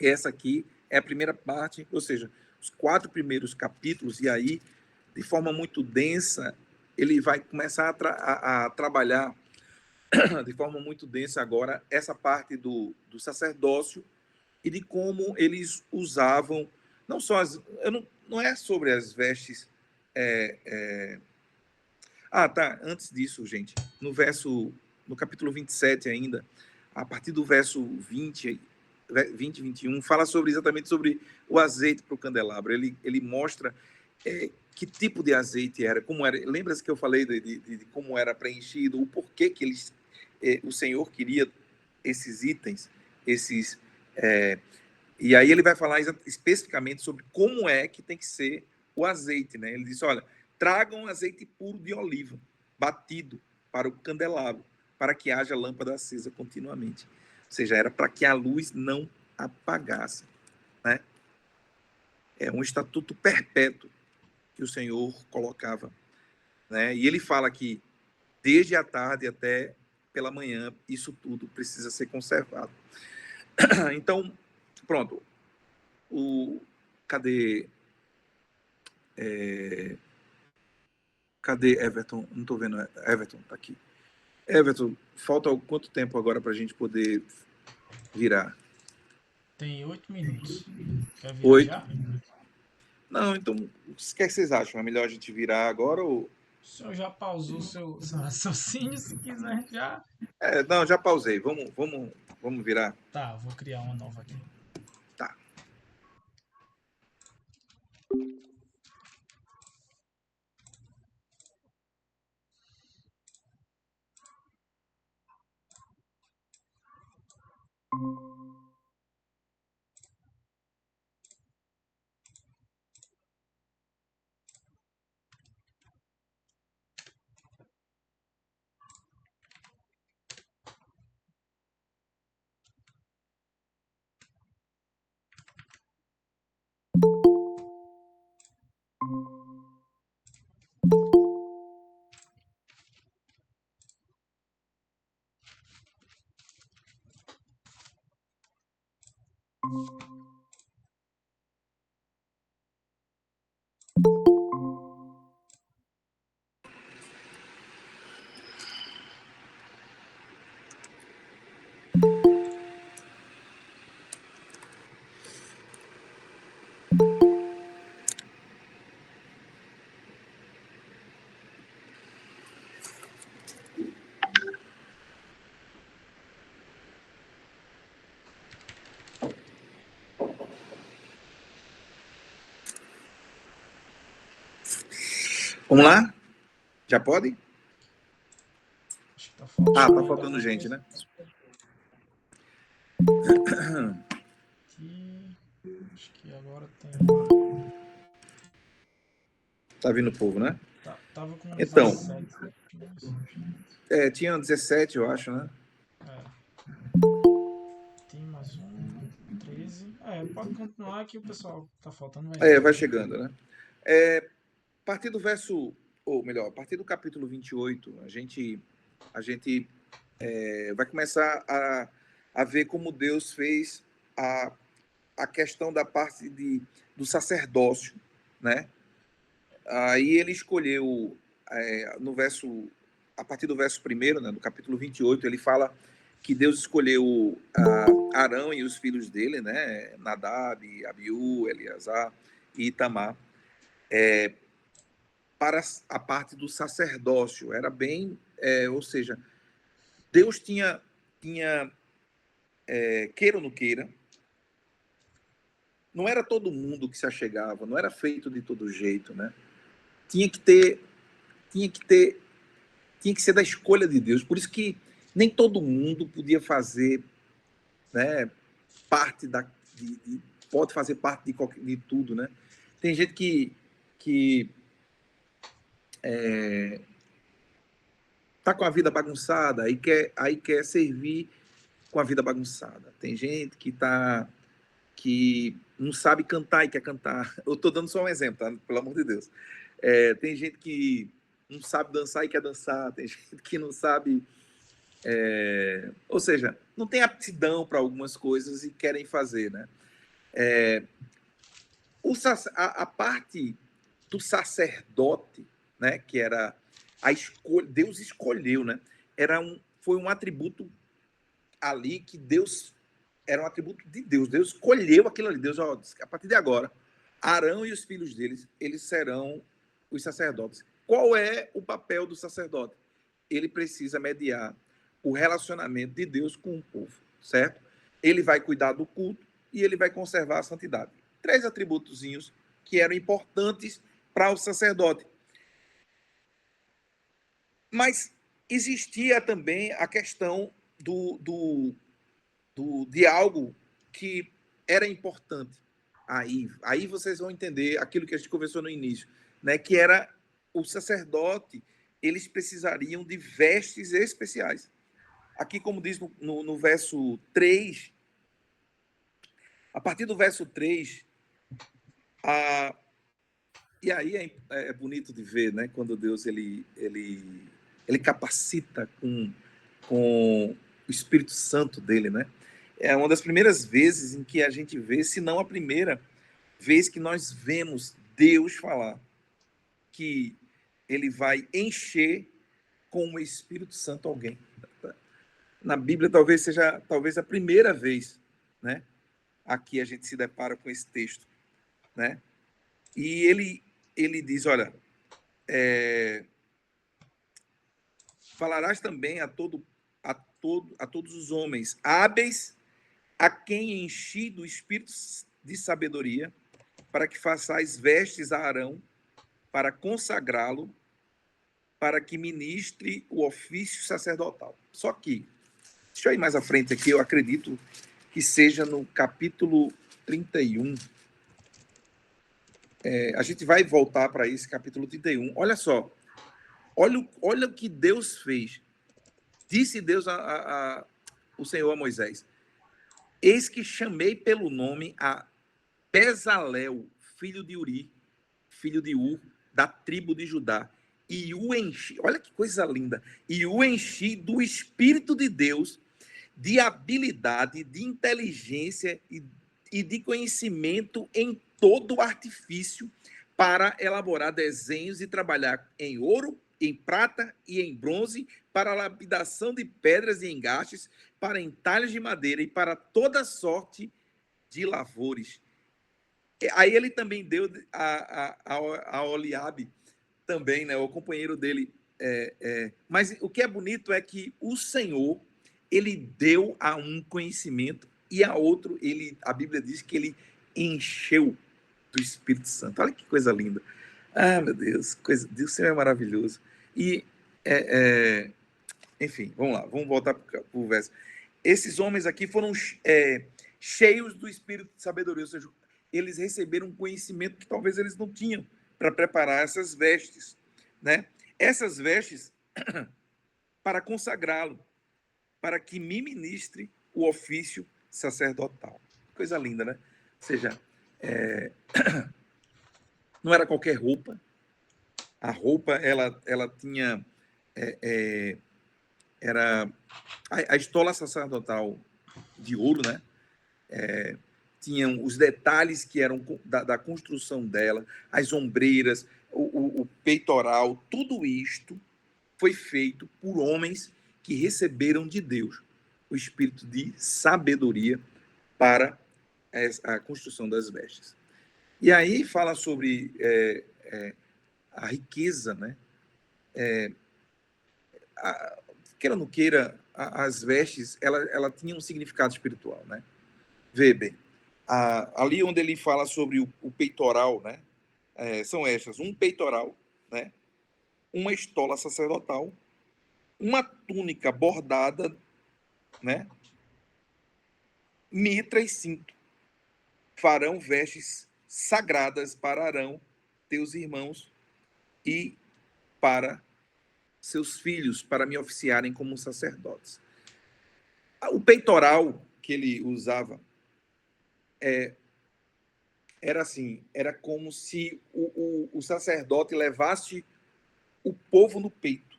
Essa aqui é a primeira parte, ou seja, os 4 primeiros capítulos, e aí, de forma muito densa, ele vai começar a trabalhar de forma muito densa agora essa parte do sacerdócio e de como eles usavam, não só não é sobre as vestes. Tá. Antes disso, gente, no capítulo 27 ainda, a partir do verso 20 e 21, fala exatamente sobre o azeite para o candelabro. Ele mostra que tipo de azeite era, como era. Lembra-se que eu falei de como era preenchido, o porquê que o Senhor queria esses itens, e aí ele vai falar especificamente sobre como é que tem que ser o azeite, né? Ele diz, olha, tragam azeite puro de oliva, batido para o candelabro, para que haja lâmpada acesa continuamente. Ou seja, era para que a luz não apagasse, né? É um estatuto perpétuo que o Senhor colocava, né? E ele fala que desde a tarde até pela manhã, isso tudo precisa ser conservado. Então, pronto. Cadê Everton? Não estou vendo. Everton, tá aqui. Everton, falta quanto tempo agora para a gente poder virar? Tem 8 minutos. Quer virar 8? já? Não, então, o que vocês acham? É melhor a gente virar agora ou O senhor já pausou seu raciocínio, se quiser já. Não, já pausei. Vamos virar. Tá, vou criar uma nova aqui. Tá. Vamos lá? Já pode? Acho que tá faltando. Tá ainda faltando alguma gente, coisa. né? Aqui. Acho que agora tem. Tá vindo o povo, né? Tava com Então, 17. Mas, tinha 17, eu acho, né? tem mais um. 13. Pode continuar que o pessoal tá faltando vai Vai entrando. chegando, né? A partir do verso, ou melhor, a partir do capítulo 28, a gente vai começar a ver como Deus fez a, a questão da parte do sacerdócio, né? Aí ele escolheu, no verso, a partir do verso 1º, né, no capítulo 28, ele fala que Deus escolheu Arão e os filhos dele, né, Nadab, Abiú, Eleazar e Itamar, para a parte do sacerdócio. Era bem, ou seja, Deus tinha queira ou não queira, não era todo mundo que se achegava, não era feito de todo jeito, né? Tinha que ter, tinha que ter, tinha que ser da escolha de Deus. Por isso que nem todo mundo podia fazer, né, parte pode fazer parte de tudo, né? Tem gente que tá com a vida bagunçada, aí quer servir com a vida bagunçada. Tem gente que não sabe cantar e quer cantar. Eu estou dando só um exemplo, tá? Pelo amor de Deus. Tem gente que não sabe dançar e quer dançar. Tem gente que não sabe. Ou seja, não tem aptidão para algumas coisas e querem fazer, né? A parte do sacerdote, né? Que era a escolha, Deus escolheu, né? Foi um atributo ali que Deus era um atributo de Deus. Deus escolheu aquilo ali. Deus, ó, a partir de agora, Arão e os filhos deles, eles serão os sacerdotes. Qual é o papel do sacerdote? Ele precisa mediar o relacionamento de Deus com o povo, certo? Ele vai cuidar do culto e ele vai conservar a santidade. 3 atributozinhos que eram importantes para o sacerdote. Mas existia também a questão de algo que era importante. Aí vocês vão entender aquilo que a gente conversou no início, né? Que era o sacerdote, eles precisariam de vestes especiais. Aqui, como diz no verso 3, a partir do verso 3, a, e aí é bonito de ver, né? Quando Deus ele capacita com o Espírito Santo dele, né? É uma das primeiras vezes em que a gente vê, se não a primeira vez que nós vemos Deus falar que ele vai encher com o Espírito Santo alguém. Na Bíblia talvez seja a primeira vez, né? Aqui a gente se depara com esse texto, né? E ele diz, olha, falarás também a todos os homens hábeis, a quem enchi do espírito de sabedoria, para que façais vestes a Arão, para consagrá-lo, para que ministre o ofício sacerdotal. Só que, deixa eu ir mais à frente aqui, eu acredito que seja no capítulo 31. A gente vai voltar para esse capítulo 31. Olha só, olha o que Deus fez. Disse Deus o Senhor a Moisés: eis que chamei pelo nome a Bezalel, filho de Uri, filho de Ur, da tribo de Judá, e o enchi, olha que coisa linda, e o enchi do Espírito de Deus, de habilidade, de inteligência e de conhecimento em todo o artifício, para elaborar desenhos e trabalhar em ouro, em prata e em bronze, para a lapidação de pedras e engastes, para entalhos de madeira e para toda sorte de lavores. Aí ele também deu a Oliabe, também, né, o companheiro dele. Mas o que é bonito é que o Senhor, ele deu a um conhecimento e a outro, a Bíblia diz que ele encheu do Espírito Santo. Olha que coisa linda. Ah, meu Deus, Deus, o Senhor é maravilhoso. E, enfim, vamos lá, vamos voltar para o verso. Esses homens aqui foram cheios do Espírito de sabedoria, ou seja, eles receberam um conhecimento que talvez eles não tinham para preparar essas vestes, né? Essas vestes para consagrá-lo, para que me ministre o ofício sacerdotal. Coisa linda, né? Ou seja, não era qualquer roupa. A roupa, ela tinha... era a estola sacerdotal de ouro, né? Tinham os detalhes que eram da construção dela, as ombreiras, o peitoral, tudo isto foi feito por homens que receberam de Deus o espírito de sabedoria para a construção das vestes. E aí fala sobre a riqueza, né? Queira ou não queira, as vestes, ela tinha um significado espiritual, né? Vê bem, ali onde ele fala sobre o peitoral, né? São estas: um peitoral, né? Uma estola sacerdotal, uma túnica bordada, né? Mitra e cinto. Farão vestes sagradas para Arão, teus irmãos, e para seus filhos, para me oficiarem como sacerdotes. O peitoral que ele usava era assim, era como se o sacerdote levasse o povo no peito,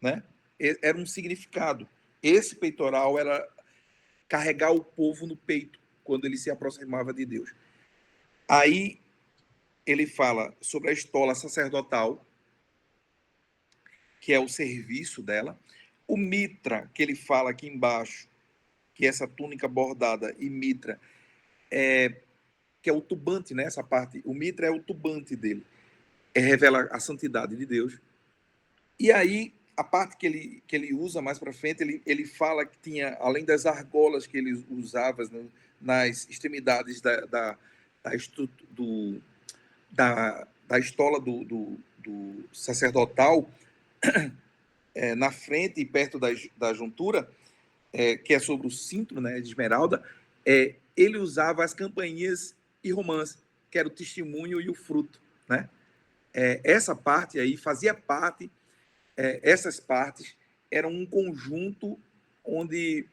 né? Era um significado. Esse peitoral era carregar o povo no peito quando ele se aproximava de Deus. Aí ele fala sobre a estola sacerdotal, que é o serviço dela. O mitra, que ele fala aqui embaixo, que é essa túnica bordada, e mitra, que é o tubante, né? Essa parte, o mitra é o tubante dele, revela a santidade de Deus. E aí, a parte que ele usa mais para frente, ele fala que tinha, além das argolas que ele usava nas extremidades da estola do sacerdotal, na frente e perto da juntura, que é sobre o cinto, né, de esmeralda, ele usava as campainhas e romãs, que era o testemunho e o fruto, né? Essa parte aí fazia parte, essas partes eram um conjunto onde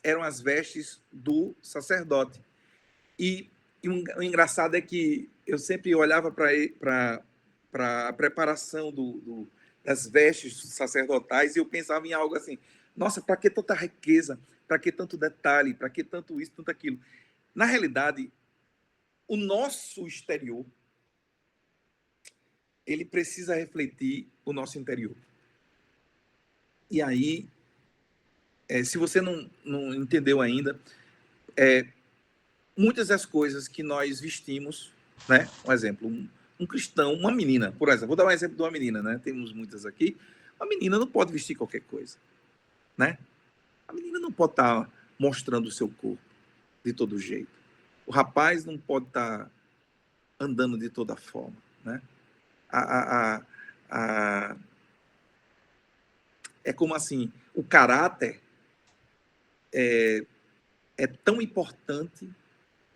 eram as vestes do sacerdote. E o engraçado é que eu sempre olhava para a preparação das vestes sacerdotais e eu pensava em algo assim: nossa, para que tanta riqueza? Para que tanto detalhe? Para que tanto isso, tanto aquilo? Na realidade, o nosso exterior, ele precisa refletir o nosso interior. E aí, se você não entendeu ainda, muitas das coisas que nós vestimos, né? Um exemplo, um cristão, uma menina, por exemplo, vou dar um exemplo de uma menina, né? Temos muitas aqui. A menina não pode vestir qualquer coisa, né? A menina não pode estar mostrando o seu corpo de todo jeito. O rapaz não pode estar andando de toda forma, né? A, a, a, a, é como assim, o caráter é tão importante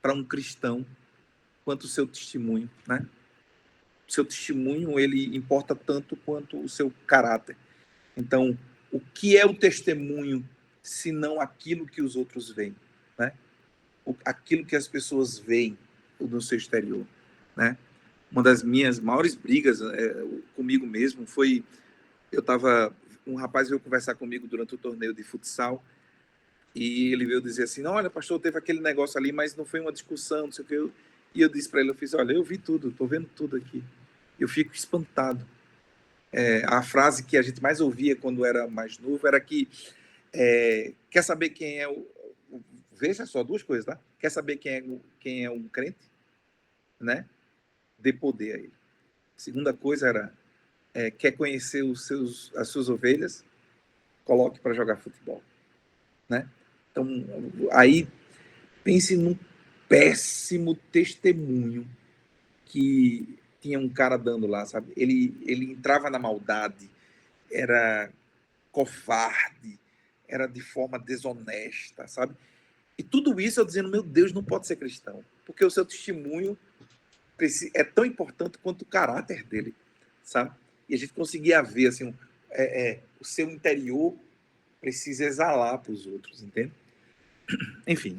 para um cristão quanto o seu testemunho, né? O seu testemunho, ele importa tanto quanto o seu caráter. Então, o que é o testemunho, se não aquilo que os outros veem, né? Aquilo que as pessoas veem no seu exterior, né? Uma das minhas maiores brigas comigo mesmo foi, um rapaz veio conversar comigo durante o torneio de futsal e ele veio dizer assim, olha, pastor, teve aquele negócio ali, mas não foi uma discussão, não sei o que. E eu disse para ele, eu fiz, olha, eu vi tudo, estou vendo tudo aqui. Eu fico espantado. A frase que a gente mais ouvia quando era mais novo era que quer saber quem é veja só, duas coisas, tá? Quer saber quem é um crente? Né? Dê poder a ele. Segunda coisa era, quer conhecer as suas ovelhas? Coloque para jogar futebol. Né? Então, aí, pense num péssimo testemunho que tinha um cara dando lá, sabe? Ele entrava na maldade, era covarde, era de forma desonesta, sabe? E tudo isso eu dizendo, meu Deus, não pode ser cristão, porque o seu testemunho é tão importante quanto o caráter dele, sabe? E a gente conseguia ver, assim, o seu interior precisa exalar para os outros, entende? Enfim,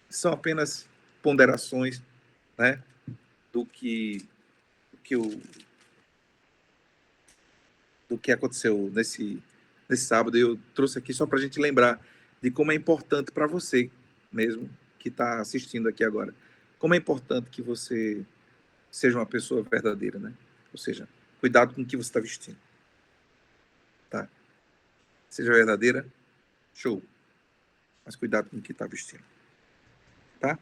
são apenas ponderações, né, do que, o do que aconteceu nesse sábado. Eu trouxe aqui só para a gente lembrar de como é importante para você mesmo, que está assistindo aqui agora, como é importante que você seja uma pessoa verdadeira, né? Ou seja, cuidado com o que você está vestindo, tá? Seja verdadeira, show. Mas cuidado com o que está vestindo, tá?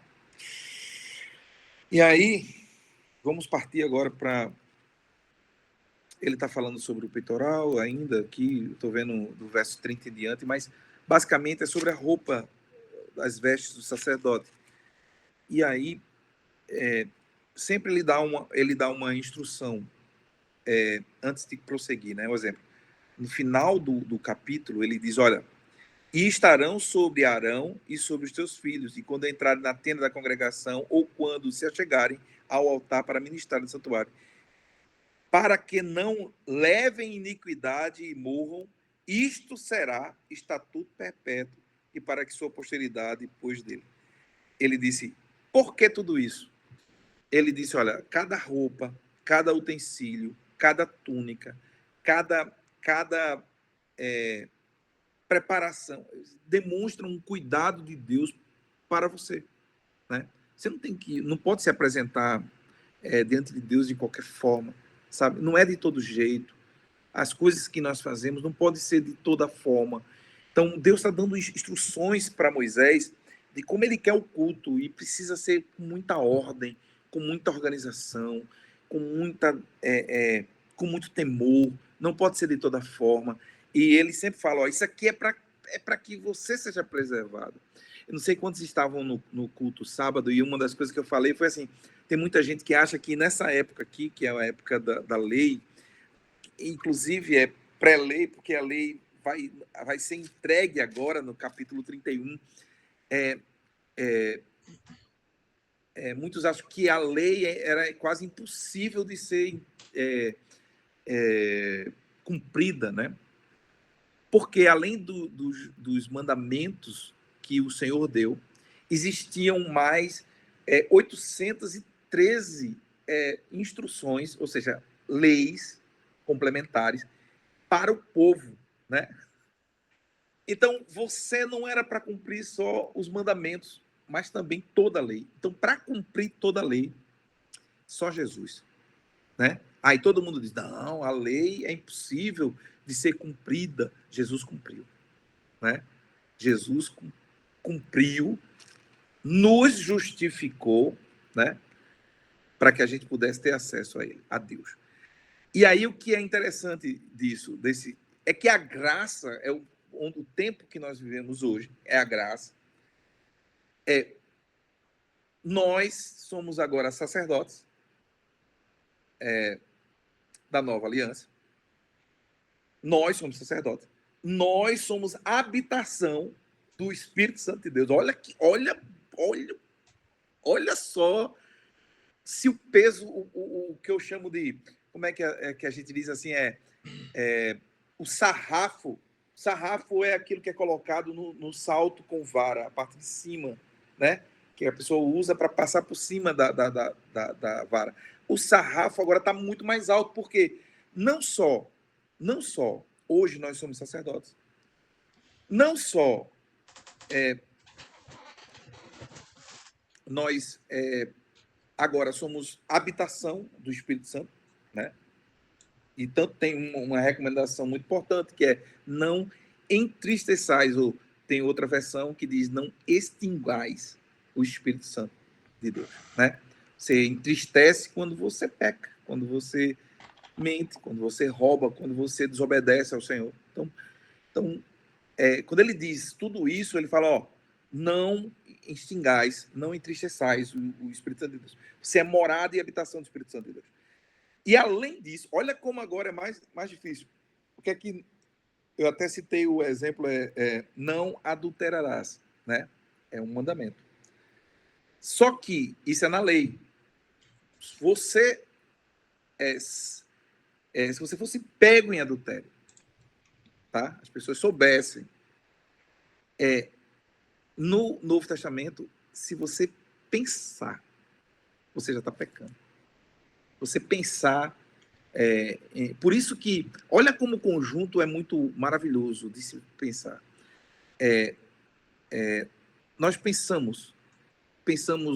E aí, vamos partir agora para... Ele está falando sobre o peitoral ainda, aqui, estou vendo do verso 30 em diante, mas basicamente é sobre a roupa, as vestes do sacerdote. E aí, sempre ele dá uma instrução antes de prosseguir, né? Por exemplo, no final do capítulo, ele diz, olha, e estarão sobre Arão e sobre os teus filhos, e quando entrarem na tenda da congregação, ou quando se achegarem ao altar para ministrar no santuário, para que não levem iniquidade e morram, isto será estatuto perpétuo, e para que sua posteridade depois dele. Ele disse, por que tudo isso? Ele disse, olha, cada roupa, cada utensílio, cada túnica, cada preparação demonstra um cuidado de Deus para você, né? Você não pode se apresentar diante de Deus de qualquer forma, sabe? Não é de todo jeito. As coisas que nós fazemos não podem ser de toda forma. Então, Deus está dando instruções para Moisés de como ele quer o culto, e precisa ser com muita ordem, com muita organização, com com muito temor, não pode ser de toda forma. E ele sempre fala, ó, isso aqui é para que você seja preservado. Eu não sei quantos estavam no culto sábado, e uma das coisas que eu falei foi assim, tem muita gente que acha que nessa época aqui, que é a época da lei, inclusive é pré-lei, porque a lei vai ser entregue agora no capítulo 31. Muitos acham que a lei era quase impossível de ser cumprida, né? Porque além dos mandamentos que o Senhor deu, existiam mais 813 instruções, ou seja, leis complementares para o povo, né? Então, você não era para cumprir só os mandamentos, mas também toda a lei. Então, para cumprir toda a lei, só Jesus, né? Aí todo mundo diz, não, a lei é impossível de ser cumprida. Jesus cumpriu, né? Jesus cumpriu, nos justificou, né? para que a gente pudesse ter acesso a ele, a Deus. E aí o que é interessante disso, é que a graça, o tempo que nós vivemos hoje, é a graça. Nós somos agora sacerdotes da nova aliança. Nós somos sacerdotes. Nós somos habitação do Espírito Santo de Deus. Olha só se o peso, o que eu chamo de, como é que a gente diz assim, o sarrafo. Sarrafo é aquilo que é colocado no salto com vara, a parte de cima, né? Que a pessoa usa para passar por cima da vara. O sarrafo agora está muito mais alto, porque não só hoje nós somos sacerdotes, não só nós agora somos habitação do Espírito Santo, né? E tanto tem uma recomendação muito importante, que é não entristeçais, ou tem outra versão que diz não extingais o Espírito Santo de Deus, né? Você entristece quando você peca, quando você mente, quando você rouba, quando você desobedece ao Senhor. Então quando ele diz tudo isso, ele fala, ó, não extingais, não entristeçais o Espírito Santo de Deus. Você é morada e habitação do Espírito Santo de Deus. E além disso, olha como agora é mais difícil. Porque aqui, eu até citei o exemplo, não adulterarás, né? É um mandamento. Só que isso é na lei. Você, se você fosse pego em adultério, tá? As pessoas soubessem. No Novo Testamento, se você pensar, você já está pecando. Você pensar. Por isso que, olha como o conjunto é muito maravilhoso de se pensar. Nós pensamos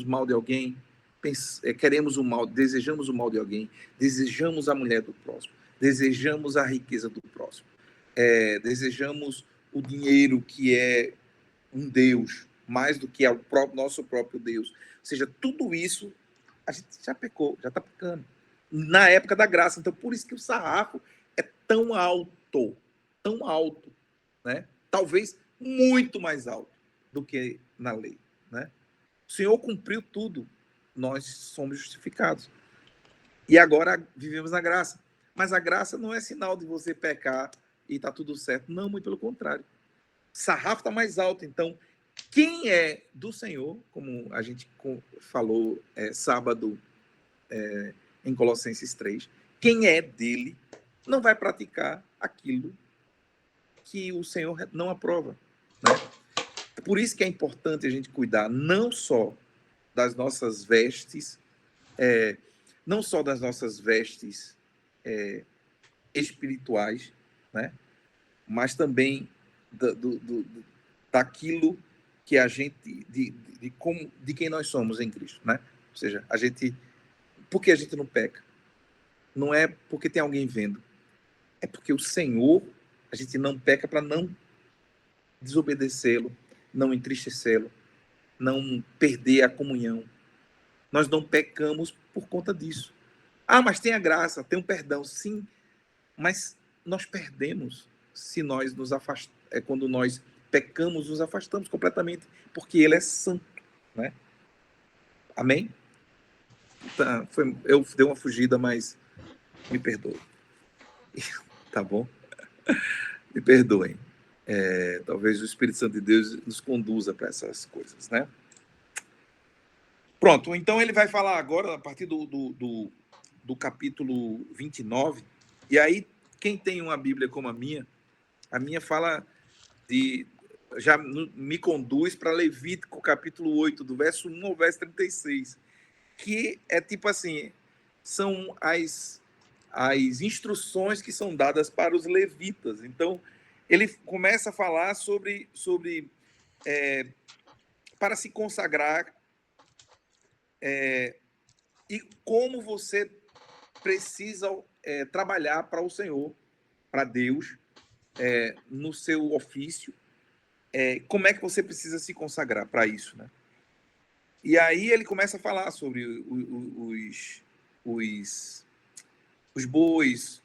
mal de alguém, queremos o mal, desejamos o mal de alguém, desejamos a mulher do próximo, desejamos a riqueza do próximo, desejamos o dinheiro, que é um Deus, mais do que nosso próprio Deus. Ou seja, tudo isso a gente já pecou, já está pecando. Na época da graça. Então, por isso que o sarrafo é tão alto, né? Talvez muito mais alto do que na lei, né? O Senhor cumpriu tudo, nós somos justificados. E agora vivemos na graça. Mas a graça não é sinal de você pecar e está tudo certo. Não, muito pelo contrário. O sarrafo está mais alto. Então, quem é do Senhor, como a gente falou sábado em Colossenses 3, quem é dele não vai praticar aquilo que o Senhor não aprova, né? Por isso que é importante a gente cuidar não só das nossas vestes, espirituais, né? Mas também daquilo que a gente, de quem nós somos em Cristo, né? Ou seja, por que a gente não peca? Não é porque tem alguém vendo, é porque o Senhor, a gente não peca para não desobedecê-lo, não entristecê-lo, não perder a comunhão. Nós não pecamos por conta disso. Ah, mas tem a graça, tem um perdão. Sim, mas nós perdemos se nós nos afastamos. Quando nós pecamos, nos afastamos completamente, porque ele é santo, né? Amém? Tá, eu dei uma fugida, mas me perdoe. Tá bom? Me perdoem. Talvez o Espírito Santo de Deus nos conduza para essas coisas, né? Pronto, então ele vai falar agora, a partir do capítulo 29, e aí, quem tem uma Bíblia como a minha fala já me conduz para Levítico, capítulo 8, do verso 1 ao verso 36, que é tipo assim, são as instruções que são dadas para os levitas. Então, ele começa a falar sobre para se consagrar e como você precisa trabalhar para o Senhor, para Deus, no seu ofício. Como é que você precisa se consagrar para isso, né? E aí ele começa a falar sobre os bois,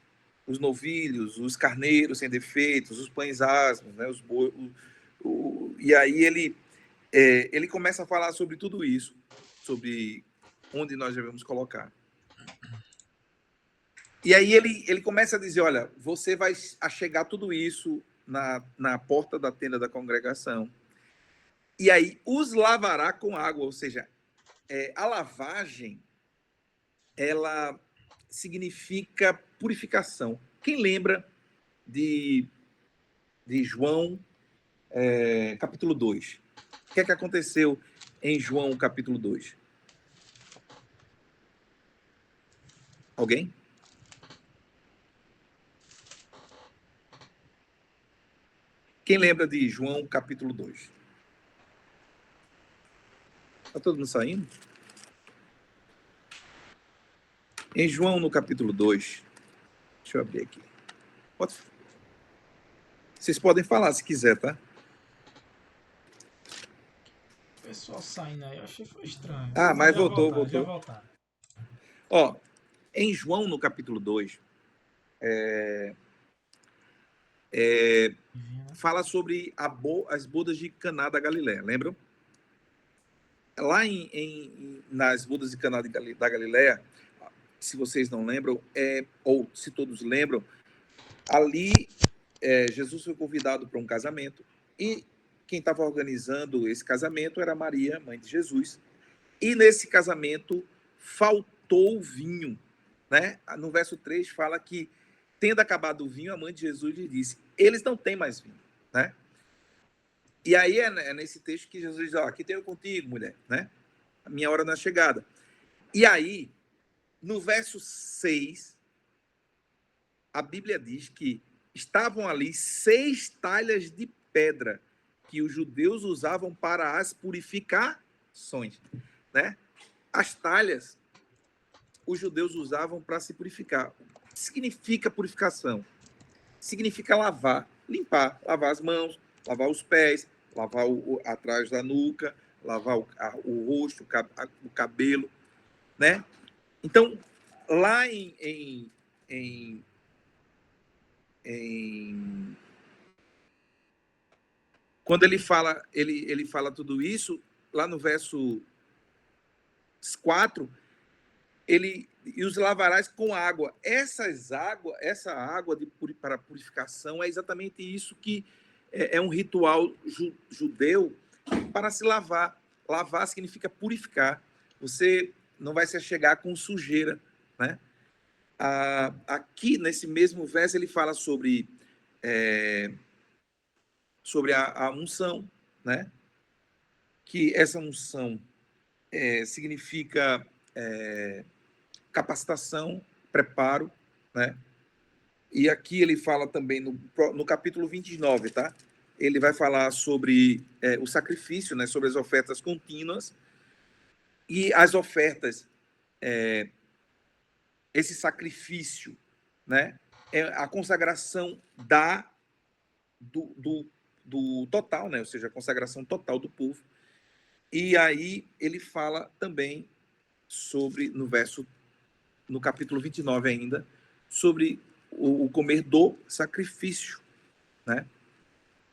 os novilhos, os carneiros sem defeitos, os pães asmos, né? E aí ele começa a falar sobre tudo isso, sobre onde nós devemos colocar. E aí ele começa a dizer, olha, você vai achegar tudo isso na porta da tenda da congregação. E aí os lavará com água, ou seja, a lavagem, ela significa purificação. Quem lembra de João, capítulo 2? O que é que aconteceu em João, capítulo 2? Alguém? Quem lembra de João, capítulo 2? Está todo mundo saindo? Em João, no capítulo 2, deixa eu abrir aqui. Vocês podem falar se quiser, tá? O pessoal saindo aí, eu achei que foi estranho. Mas já voltou. Já voltaram. Ó, em João, no capítulo 2, fala sobre as bodas de Caná da Galileia, lembram? Lá nas bodas de Caná da Galileia, se vocês não lembram, ou se todos lembram, ali Jesus foi convidado para um casamento e quem estava organizando esse casamento era Maria, mãe de Jesus. E nesse casamento faltou vinho, né? No verso 3 fala que, tendo acabado o vinho, a mãe de Jesus lhe disse, eles não têm mais vinho, né? E aí é nesse texto que Jesus diz, aqui tenho contigo, mulher, né? A minha hora na chegada. E aí, no verso 6, a Bíblia diz que estavam ali 6 talhas de pedra que os judeus usavam para as purificações, né? As talhas, os judeus usavam para se purificar. O que significa purificação? Significa lavar, limpar, lavar as mãos, lavar os pés, lavar atrás da nuca, lavar o rosto, o cabelo, né? Então, lá quando ele fala tudo isso, lá no verso 4, e os lavarás com água. Essa água para purificação é exatamente isso que é um ritual judeu para se lavar. Lavar significa purificar. Você não vai se achegar com sujeira, né? Aqui, nesse mesmo verso, ele fala sobre a unção, né? Que essa unção significa capacitação, preparo, né? E aqui ele fala também no capítulo 29, tá? Ele vai falar sobre o sacrifício, né? Sobre as ofertas contínuas. E as ofertas, esse sacrifício, né? É a consagração do total, né? Ou seja, a consagração total do povo. E aí ele fala também sobre, no capítulo 29 ainda, sobre o comer do sacrifício, né?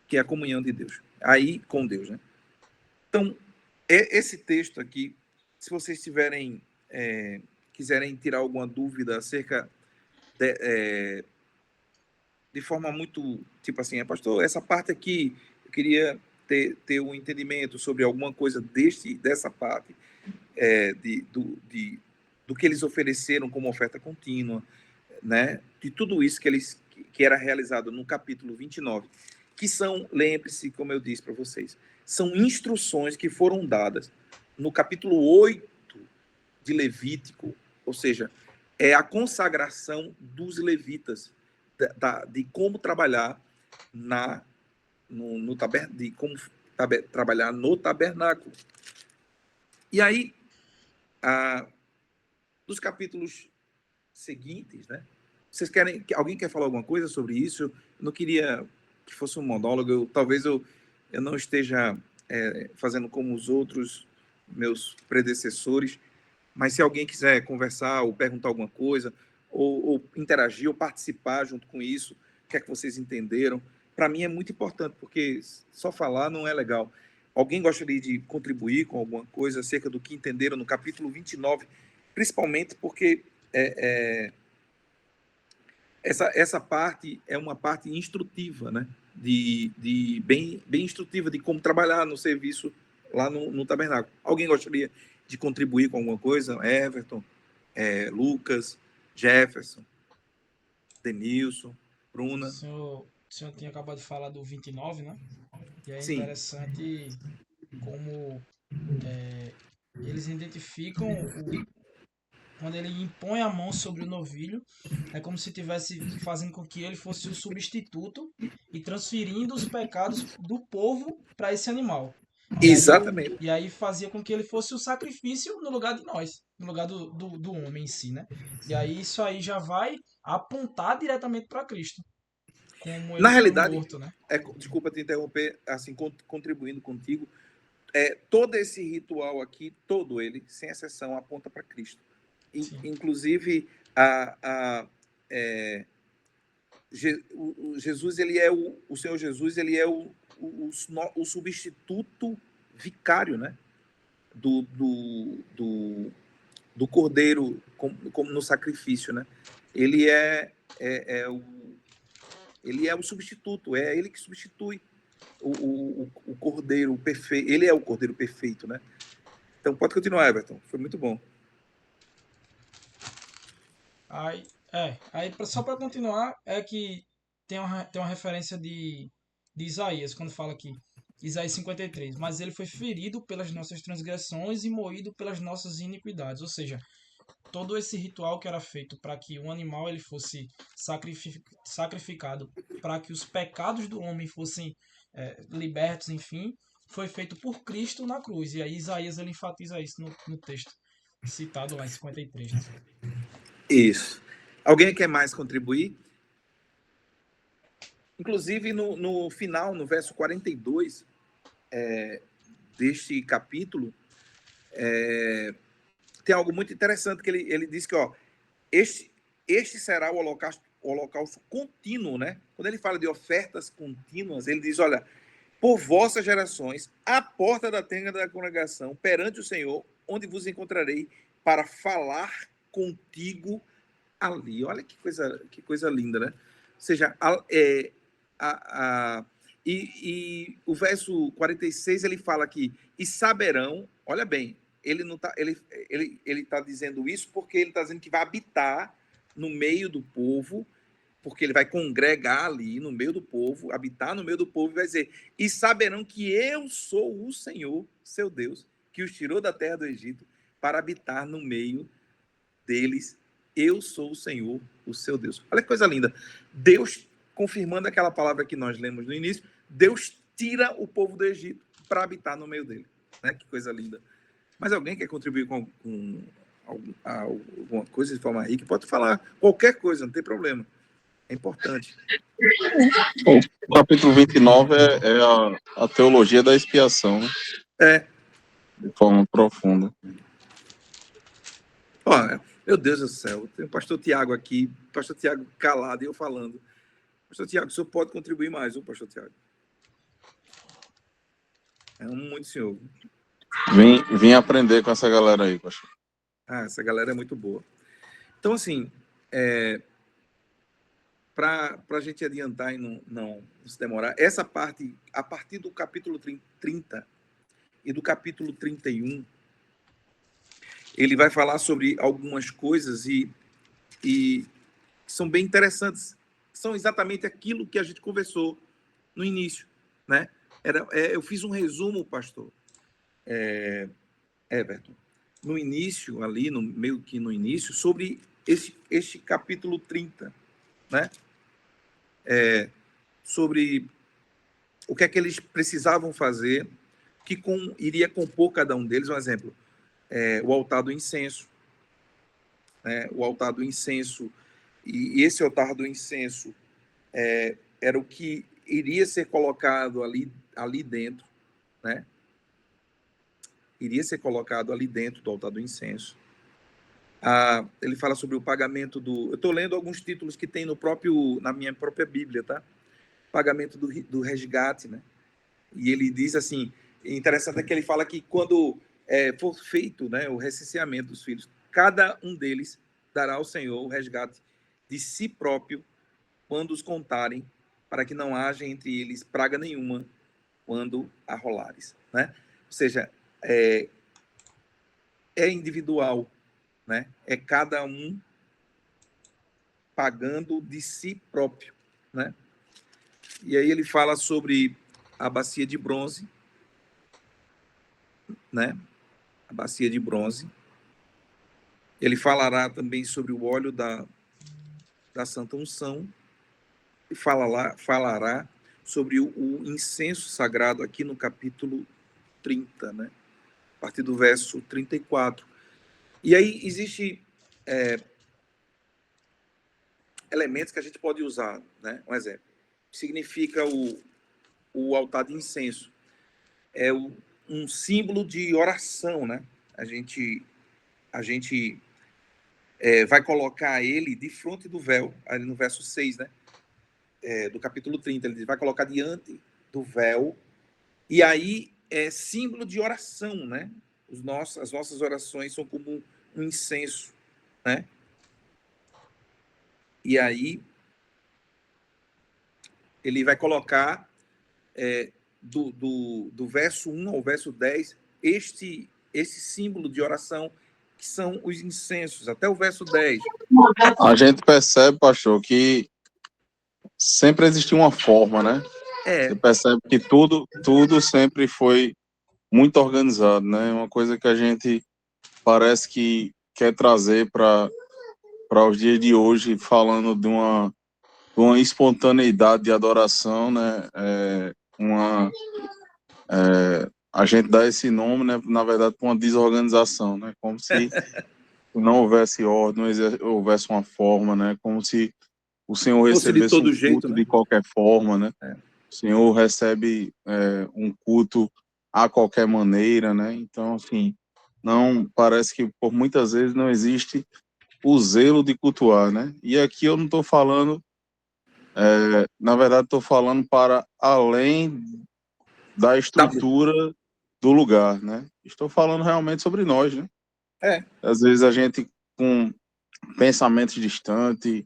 Que é a comunhão de Deus. Aí com Deus, né? Então, esse texto aqui, se vocês quiserem tirar alguma dúvida acerca de forma muito, tipo assim, pastor, essa parte aqui, eu queria ter um entendimento sobre alguma coisa dessa parte, do que eles ofereceram como oferta contínua, né? De tudo isso que era realizado no capítulo 29, que são, lembre-se, como eu disse para vocês, são instruções que foram dadas no capítulo 8 de Levítico, ou seja, é a consagração dos levitas, de como trabalhar de como trabalhar no tabernáculo. E aí, dos capítulos seguintes, né? Alguém quer falar alguma coisa sobre isso? Eu não queria que fosse um monólogo. Talvez eu não esteja fazendo como os outros meus predecessores, mas se alguém quiser conversar ou perguntar alguma coisa, ou interagir, ou participar junto com isso, o que é que vocês entenderam, para mim é muito importante, porque só falar não é legal. Alguém gostaria de contribuir com alguma coisa acerca do que entenderam no capítulo 29, principalmente porque essa parte é uma parte instrutiva, né? Bem instrutiva de como trabalhar no serviço lá no tabernáculo. Alguém gostaria de contribuir com alguma coisa? Everton, Lucas, Jefferson, Denilson, Bruna. O senhor tinha acabado de falar do 29, né? E é Sim, interessante como eles identificam quando ele impõe a mão sobre o novilho, é como se estivesse fazendo com que ele fosse o substituto e transferindo os pecados do povo para esse animal. E aí, exatamente. e aí fazia com que ele fosse o sacrifício no lugar de nós, no lugar do homem em si, né? E aí isso aí já vai apontar diretamente para Cristo, como ele Na foi realidade, morto, né? desculpa te interromper, assim, contribuindo contigo, todo esse ritual aqui, todo ele, sem exceção, aponta para Cristo. Sim. Inclusive, Jesus, ele é o Senhor Jesus, ele é o substituto vicário, né? Do cordeiro como no sacrifício, né? Ele ele é o substituto, é ele que substitui o cordeiro perfeito. Ele é o cordeiro perfeito, né? Então pode continuar, Everton. Foi muito bom. Só para continuar, é que tem uma referência de Isaías, quando fala aqui, Isaías 53, mas ele foi ferido pelas nossas transgressões e moído pelas nossas iniquidades. Ou seja, todo esse ritual que era feito para que o animal ele fosse sacrificado, para que os pecados do homem fossem libertos, enfim, foi feito por Cristo na cruz. E aí Isaías ele enfatiza isso no texto citado lá em 53, né? Isso. Alguém quer mais contribuir? Inclusive, no final, no verso 42 deste capítulo, tem algo muito interessante que ele diz que, ó, este será o holocausto contínuo, né? Quando ele fala de ofertas contínuas, ele diz, olha, por vossas gerações, à porta da tenda da congregação, perante o Senhor, onde vos encontrarei para falar contigo ali. Olha que coisa linda, né? Ou seja, e o verso 46 ele fala aqui, e saberão, olha bem, ele não tá, ele tá dizendo isso porque ele está dizendo que vai habitar no meio do povo, porque ele vai congregar ali no meio do povo, habitar no meio do povo e vai dizer, e saberão que eu sou o Senhor, seu Deus, que os tirou da terra do Egito para habitar no meio deles. Eu sou o Senhor, o seu Deus. Olha que coisa linda. Deus, confirmando aquela palavra que nós lemos no início, Deus tira o povo do Egito para habitar no meio dele. Né? Que coisa linda. Mas alguém quer contribuir com alguma coisa de forma rica? Pode falar qualquer coisa, não tem problema. É importante. O capítulo 29 é a teologia da expiação, né? De forma profunda. Olha, meu Deus do céu, tem o pastor Tiago aqui, pastor Tiago calado e eu falando. Pastor Tiago, o senhor pode contribuir mais, o pastor Tiago? É muito senhor. Vim aprender com essa galera aí, pastor. Essa galera é muito boa. Então, assim, para a gente adiantar e não se demorar, essa parte, a partir do capítulo 30 e do capítulo 31, ele vai falar sobre algumas coisas e são bem interessantes. São exatamente aquilo que a gente conversou no início, né? Eu fiz um resumo, pastor Everton, no início, ali, meio que no início, sobre este capítulo 30, né? Sobre o que é que eles precisavam fazer, que iria compor cada um deles. Um exemplo, o altar do incenso, né? O altar do incenso, e esse altar do incenso era o que iria ser colocado ali dentro, né? iria ser colocado ali dentro do altar do incenso. Ele fala sobre o pagamento do... Eu estou lendo alguns títulos que tem na minha própria Bíblia, tá? Pagamento do resgate, né? E ele diz assim, interessante é que ele fala que quando for feito, né, o recenseamento dos filhos, cada um deles dará ao Senhor o resgate de si próprio quando os contarem, para que não haja entre eles praga nenhuma quando a rolares, né? Ou seja, é individual, né? É cada um pagando de si próprio, né? E aí ele fala sobre a bacia de bronze, né? A bacia de bronze. Ele falará também sobre o óleo da Santa Unção e falará sobre o incenso sagrado aqui no capítulo 30, né? A partir do verso 34. E aí existe elementos que a gente pode usar, né? Um exemplo. Significa o altar de incenso. É um símbolo de oração, né? A gente vai colocar ele de frente do véu, ali no verso 6, né? Do capítulo 30. Ele vai colocar diante do véu, e aí é símbolo de oração, né? As nossas orações são como um incenso, né? E aí ele vai colocar do verso 1 ao verso 10 esse símbolo de oração, que são os incensos, até o verso 10. A gente percebe, pastor, que sempre existiu uma forma, né? Você percebe que tudo sempre foi muito organizado, né? Uma coisa que a gente parece que quer trazer para os dias de hoje, falando de uma espontaneidade de adoração, né? A gente dá esse nome, né? Na verdade, para uma desorganização, né? Como se não houvesse ordem, não houvesse uma forma, né? Como se o Senhor recebesse um culto de qualquer forma, né? O Senhor recebe um culto a qualquer maneira, né? Então, assim, não parece que por muitas vezes não existe o zelo de cultuar, né? E aqui eu não estou falando, na verdade, estou falando para além da estrutura do lugar, né? Estou falando realmente sobre nós, né? Às vezes a gente com pensamentos distantes,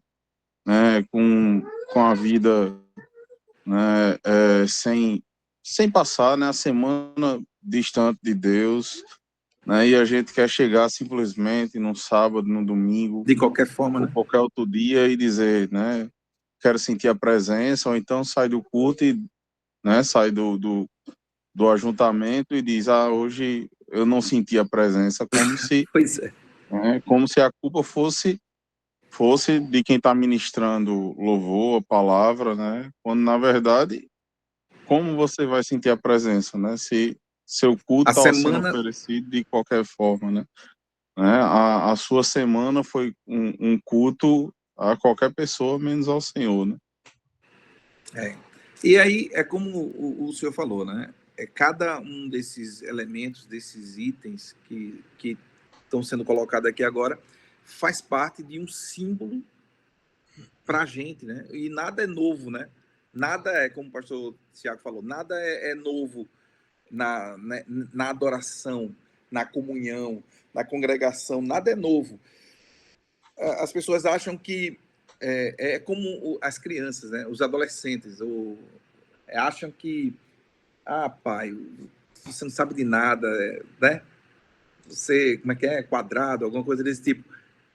né? Com a vida, né? Sem passar, né? A semana distante de Deus, né? E a gente quer chegar simplesmente num sábado, num domingo, de qualquer forma, ou né? qualquer outro dia e dizer, né? Quero sentir a presença, ou então sai do culto e, né? Sai do ajuntamento e diz, hoje eu não senti a presença, como se pois é. Como se a culpa fosse de quem está ministrando louvor, a palavra, né? Quando na verdade, como você vai sentir a presença, né? Se seu culto estava sendo oferecido de qualquer forma, né? A sua semana foi um culto a qualquer pessoa, menos ao Senhor, né? E aí é como o senhor falou, né? Cada um desses elementos, desses itens que estão sendo colocados aqui agora, faz parte de um símbolo para a gente, né? E nada é novo, né? Nada como o pastor Tiago falou, nada é novo na adoração, na comunhão, na congregação, nada é novo. As pessoas acham que é como as crianças, né? Os adolescentes, acham que, pai, você não sabe de nada, né? Você, como é que é? Quadrado, alguma coisa desse tipo.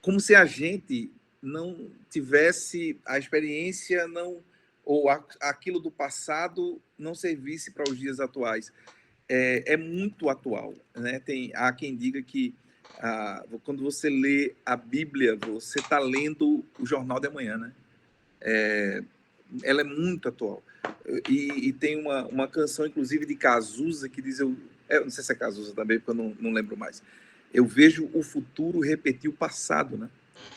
Como se a gente não tivesse a experiência, ou aquilo do passado não servisse para os dias atuais. É muito atual, né? Há quem diga que quando você lê a Bíblia, você está lendo o Jornal de Amanhã, né? Ela é muito atual. E tem uma canção, inclusive, de Cazuza, que diz, eu não sei se é Cazuza também, porque eu não lembro mais. Eu vejo o futuro repetir o passado, né?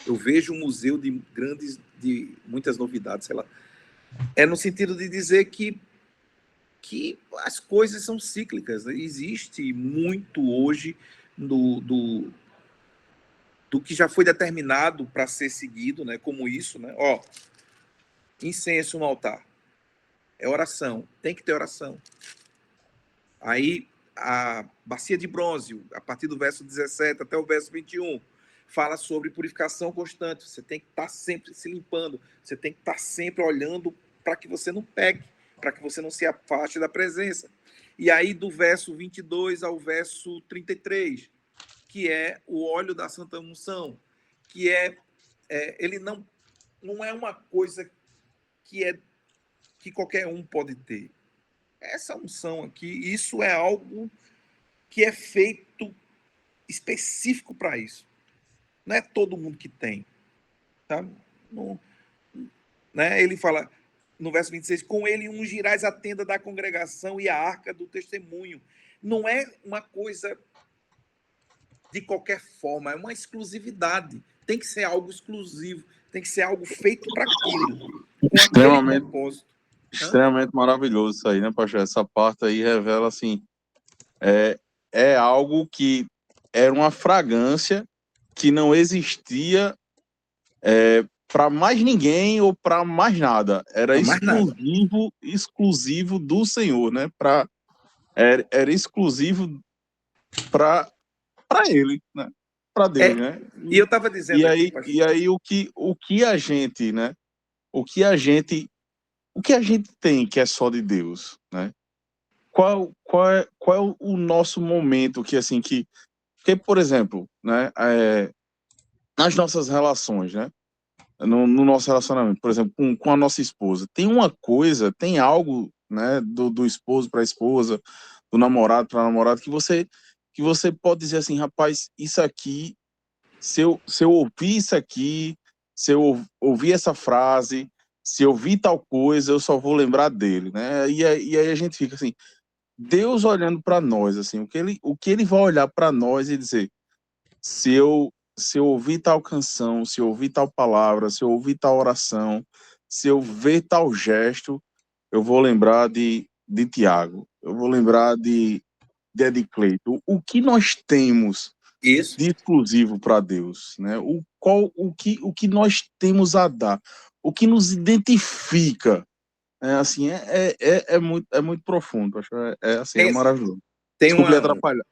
Eu vejo um museu de muitas novidades, sei lá. É no sentido de dizer que que as coisas são cíclicas. Existe muito hoje do que já foi determinado para ser seguido, né? Como isso, né? Ó, incenso no altar. É oração. Tem que ter oração. Aí, a bacia de bronze, a partir do verso 17 até o verso 21, fala sobre purificação constante. Você tem que estar sempre se limpando. Você tem que estar sempre olhando para que você não peque, para que você não se afaste da presença. E aí, do verso 22 ao verso 33, que é o óleo da Santa Unção, que ele não é uma coisa que qualquer um pode ter. Essa unção aqui, isso é algo que é feito específico para isso. Não é todo mundo que tem. Tá? Não, né? Ele fala, no verso 26, com ele ungirás a tenda da congregação e a arca do testemunho. Não é uma coisa de qualquer forma, é uma exclusividade. Tem que ser algo exclusivo, tem que ser algo feito para aquilo, com aquele propósito. Extremamente maravilhoso isso aí, né, pastor? Essa parte aí revela, assim, é algo que era uma fragrância que não existia para mais ninguém ou para mais nada. Era exclusivo do Senhor, né? Era exclusivo para ele, né? Para Deus, né? E eu estava dizendo e aí o que a gente, né? O que a gente tem que é só de Deus, né? Qual é o nosso momento que, assim, porque, por exemplo, né, nas nossas relações, né, no nosso relacionamento, por exemplo, com a nossa esposa, tem algo, né, do esposo para a esposa, do namorado para a namorada, que você pode dizer assim, rapaz, isso aqui, se eu ouvir isso aqui, se eu ouvir essa frase, se eu ouvir tal coisa, eu só vou lembrar dele, né? E aí a gente fica assim, Deus olhando para nós, assim, o que ele vai olhar para nós e dizer, se eu ouvir tal canção, se eu ouvir tal palavra, se eu ouvir tal oração, se eu ver tal gesto, eu vou lembrar de Tiago, eu vou lembrar de Cleito. O que nós temos de exclusivo para Deus, né? O que nós temos a dar, o que nos identifica, assim, é muito profundo, acho, assim, é maravilhoso. Desculpe lhe atrapalhar.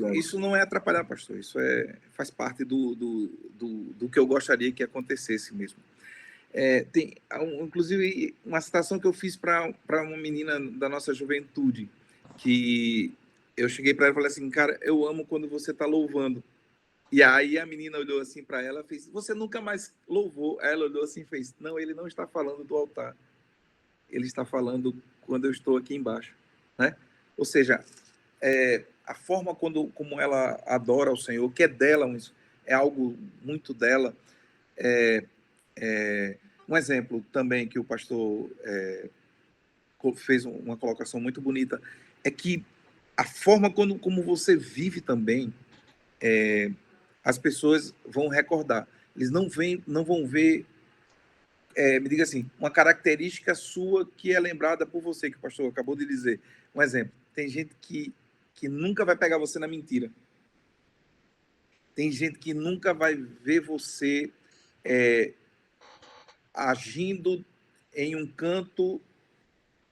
Não, isso não é atrapalhar, pastor. Isso faz parte do que eu gostaria que acontecesse mesmo. Tem, inclusive, uma citação que eu fiz para uma menina da nossa juventude, que eu cheguei para ela e falei assim, cara, eu amo quando você está louvando. E aí a menina olhou assim para ela e fez, você nunca mais louvou? Aí ela olhou assim e fez, não, ele não está falando do altar. Ele está falando quando eu estou aqui embaixo, né? Ou seja, a forma como ela adora o Senhor, que é dela, é algo muito dela. Um exemplo também que o pastor fez uma colocação muito bonita, é que a forma como você vive também, as pessoas vão recordar. Eles não vão ver, me diga assim, uma característica sua que é lembrada por você, que o pastor acabou de dizer. Um exemplo, tem gente que nunca vai pegar você na mentira. Tem gente que nunca vai ver você agindo em um canto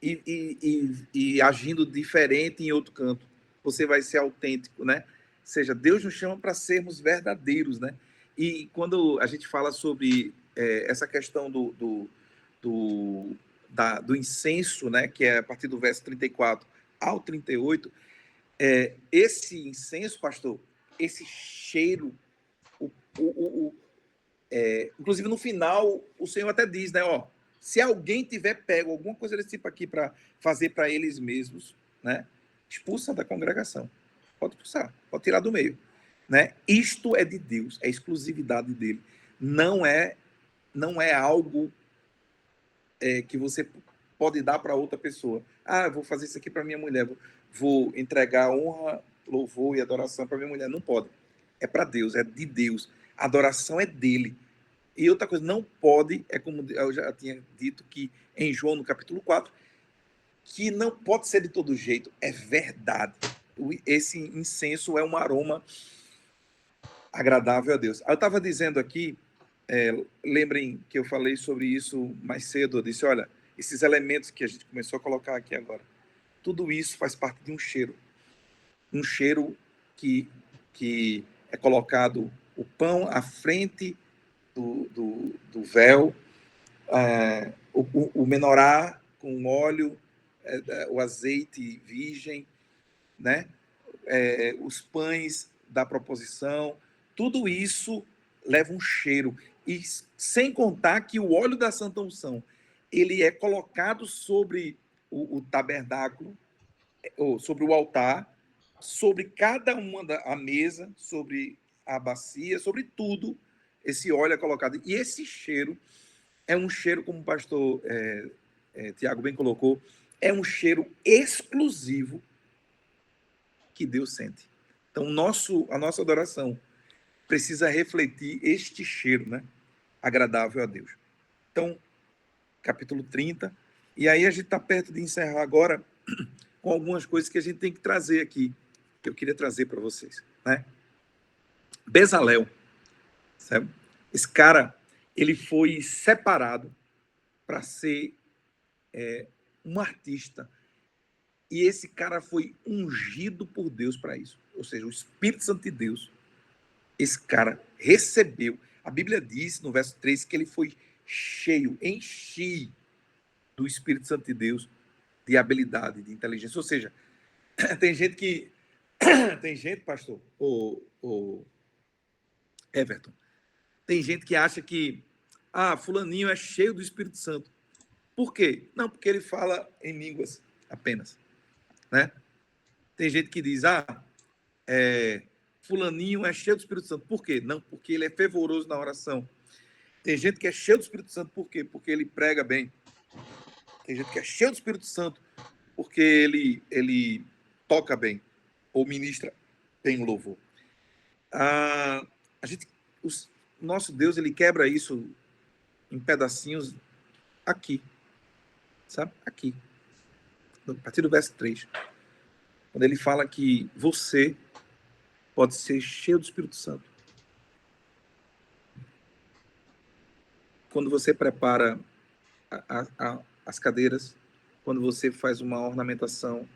e agindo diferente em outro canto. Você vai ser autêntico, né? Ou seja, Deus nos chama para sermos verdadeiros, né? E quando a gente fala sobre essa questão do incenso, né? Que é a partir do verso 34 ao 38, esse incenso, pastor, esse cheiro, inclusive no final, o Senhor até diz, né? Ó, se alguém tiver pego alguma coisa desse tipo aqui para fazer para eles mesmos, né? Expulsa da congregação. Pode expulsar, pode tirar do meio, né? Isto é de Deus, é exclusividade dele. Não é algo que você pode dar para outra pessoa. Ah, eu vou fazer isso aqui para minha mulher, vou entregar honra, louvor e adoração para minha mulher. Não pode. É para Deus, é de Deus. A adoração é dele. E outra coisa, não pode, como eu já tinha dito, que em João, no capítulo 4, que não pode ser de todo jeito. É verdade. Esse incenso é um aroma agradável a Deus. Eu estava dizendo aqui, lembrem que eu falei sobre isso mais cedo, eu disse, olha, esses elementos que a gente começou a colocar aqui agora, tudo isso faz parte de um cheiro que é colocado o pão à frente do véu, o menorá com óleo, o azeite virgem, né? Os pães da proposição, tudo isso leva um cheiro. E sem contar que o óleo da Santa Unção, ele é colocado sobre o tabernáculo, ou sobre o altar, sobre cada uma a mesa, sobre a bacia, sobre tudo, esse óleo é colocado. E esse cheiro é um cheiro, como o pastor Tiago bem colocou, é um cheiro exclusivo que Deus sente. Então, a nossa adoração precisa refletir este cheiro, né, agradável a Deus. Então, capítulo 30, e aí a gente está perto de encerrar agora com algumas coisas que a gente tem que trazer aqui, que eu queria trazer para vocês, né? Bezalel, sabe? Esse cara, ele foi separado para ser um artista, e esse cara foi ungido por Deus para isso, ou seja, o Espírito Santo de Deus, esse cara recebeu, a Bíblia diz no verso 3 que ele foi cheio, enchi do Espírito Santo de Deus, de habilidade, de inteligência, ou seja, tem gente, pastor, o Everton, tem gente que acha que fulaninho é cheio do Espírito Santo. Por quê? Não, porque ele fala em línguas apenas, né? Tem gente que diz, fulaninho é cheio do Espírito Santo. Por quê? Não, porque ele é fervoroso na oração. Tem gente que é cheio do Espírito Santo, por quê? Porque ele prega bem. Tem gente que é cheio do Espírito Santo porque ele toca bem ou ministra bem o louvor. O nosso Deus, ele quebra isso em pedacinhos aqui, sabe? Aqui. A partir do verso 3. Quando ele fala que você pode ser cheio do Espírito Santo. Quando você prepara as cadeiras, quando você faz uma ornamentação,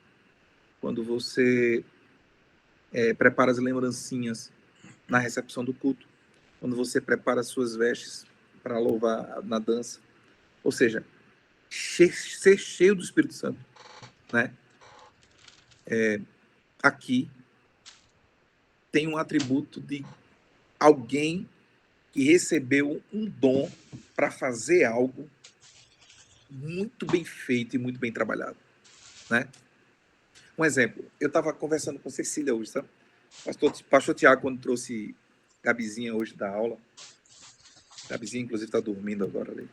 quando você prepara as lembrancinhas na recepção do culto, quando você prepara as suas vestes para louvar na dança. Ou seja, ser cheio do Espírito Santo, né? Aqui tem um atributo de alguém que recebeu um dom para fazer algo muito bem feito e muito bem trabalhado, né? Um exemplo, eu estava conversando com Cecília hoje, sabe? Pastor Tiago, quando trouxe Gabizinha hoje da aula, Gabizinha, inclusive, está dormindo agora ali.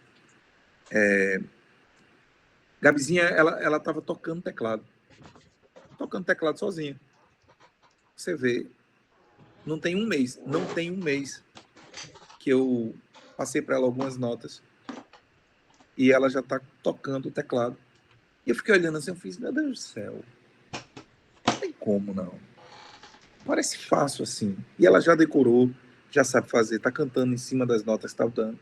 Gabizinha, ela estava tocando teclado sozinha. Você vê, não tem um mês que eu passei para ela algumas notas e ela já está tocando o teclado. E eu fiquei olhando assim, eu fiz, meu Deus do céu, não tem como não. Parece fácil assim. E ela já decorou, já sabe fazer, está cantando em cima das notas que está dando.